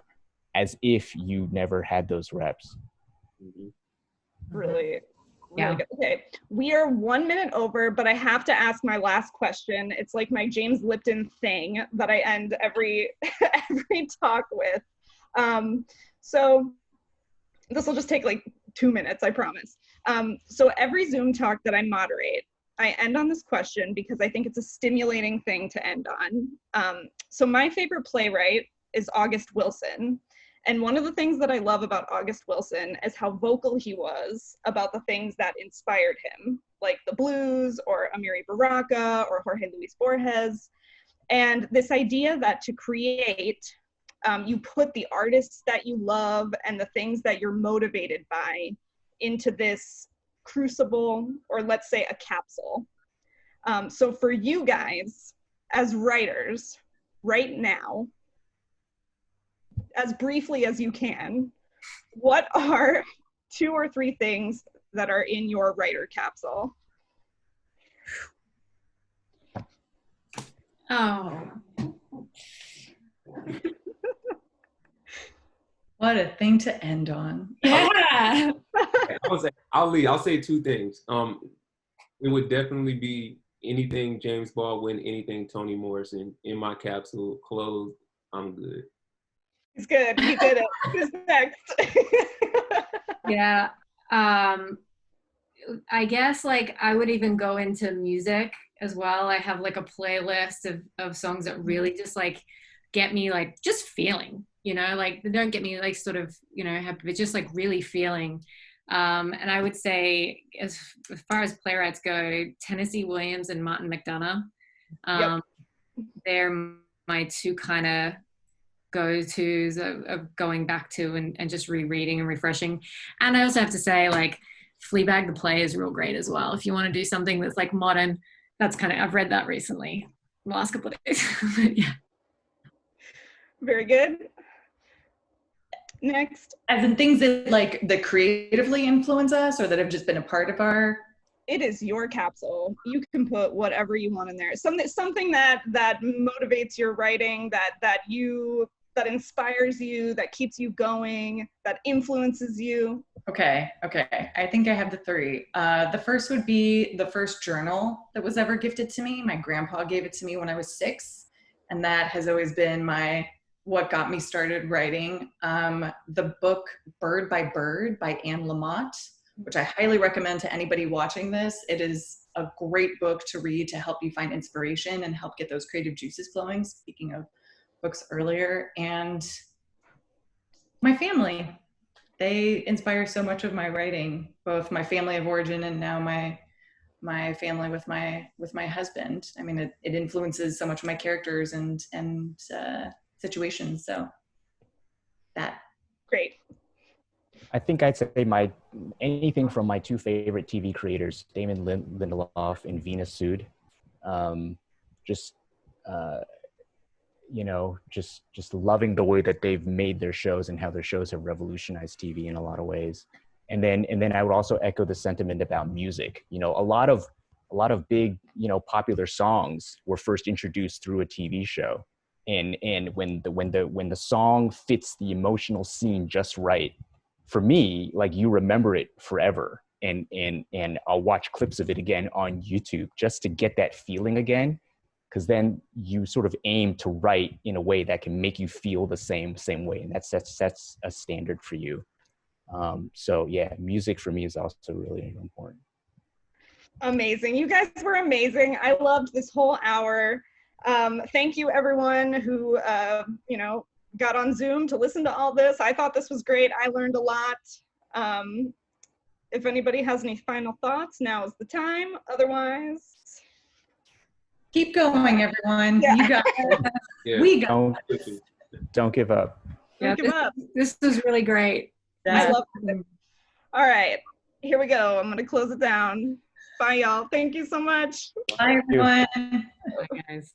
as if you never had those reps. Really Yeah. good. Okay, we are 1 minute over, but I have to ask my last question. It's like my James Lipton thing that I end every every talk with. So this will just take like 2 minutes, I promise. So every Zoom talk that I moderate, I end on this question because I think it's a stimulating thing to end on. So my favorite playwright is August Wilson. And one of the things that I love about August Wilson is how vocal he was about the things that inspired him, like the blues or Amiri Baraka or Jorge Luis Borges. And this idea that to create, you put the artists that you love and the things that you're motivated by into this crucible, or let's say a capsule. So for you guys as writers right now, as briefly as you can, what are 2 or 3 things that are in your writer capsule? Oh. What a thing to end on. Yeah. I'll say 2 things. It would definitely be anything James Baldwin, anything Toni Morrison in my capsule. Closed. I'm good. He's good. He did it. Who's next? Yeah. I guess like I would even go into music as well. I have like a playlist of songs that really just like get me like just feeling, you know, like they don't get me like sort of, you know, happy, but just like really feeling. And I would say as far as playwrights go, Tennessee Williams and Martin McDonough, Yep. they're my 2 kind of go-tos of going back to and just rereading and refreshing. And I also have to say like Fleabag the play is real great as well. If you want to do something that's like modern, that's kind of, I've read that recently, the last couple of days. Yeah. Very good. Next. As in things that like that creatively influence us or that have just been a part of our. It is your capsule. You can put whatever you want in there. Something that motivates your writing, that inspires you, that keeps you going, that influences you. Okay. I think I have the 3. The first would be the first journal that was ever gifted to me. My grandpa gave it to me when I was 6, and that has always been what got me started writing. The book Bird by Bird by Anne Lamott, which I highly recommend to anybody watching this. It is a great book to read to help you find inspiration and help get those creative juices flowing, speaking of books earlier. And my family, they inspire so much of my writing, both my family of origin and now my family with my husband. I mean, it influences so much of my characters and situations. So that. Great. I think I'd say anything from my 2 favorite TV creators, Damon Lindelof and Veena Sud. You know, just loving the way that they've made their shows and how their shows have revolutionized TV in a lot of ways. And then I would also echo the sentiment about music. You know, a lot of big, you know, popular songs were first introduced through a TV show. And when the song fits the emotional scene just right, for me, like you remember it forever. And I'll watch clips of it again on YouTube just to get that feeling again. Because then you sort of aim to write in a way that can make you feel the same way, and that sets a standard for you. So yeah, music for me is also really important. Amazing. You guys were amazing. I loved this whole hour. Thank you everyone who got on Zoom to listen to all this. I thought this was great. I learned a lot. If anybody has any final thoughts, now is the time. Otherwise, keep going, everyone. Yeah. You got it. Yeah. We got Don't give up. Yeah, Look him up. this was really great. I love it. All right, here we go. I'm gonna close it down. Bye, y'all. Thank you so much. Bye, everyone. Bye, guys.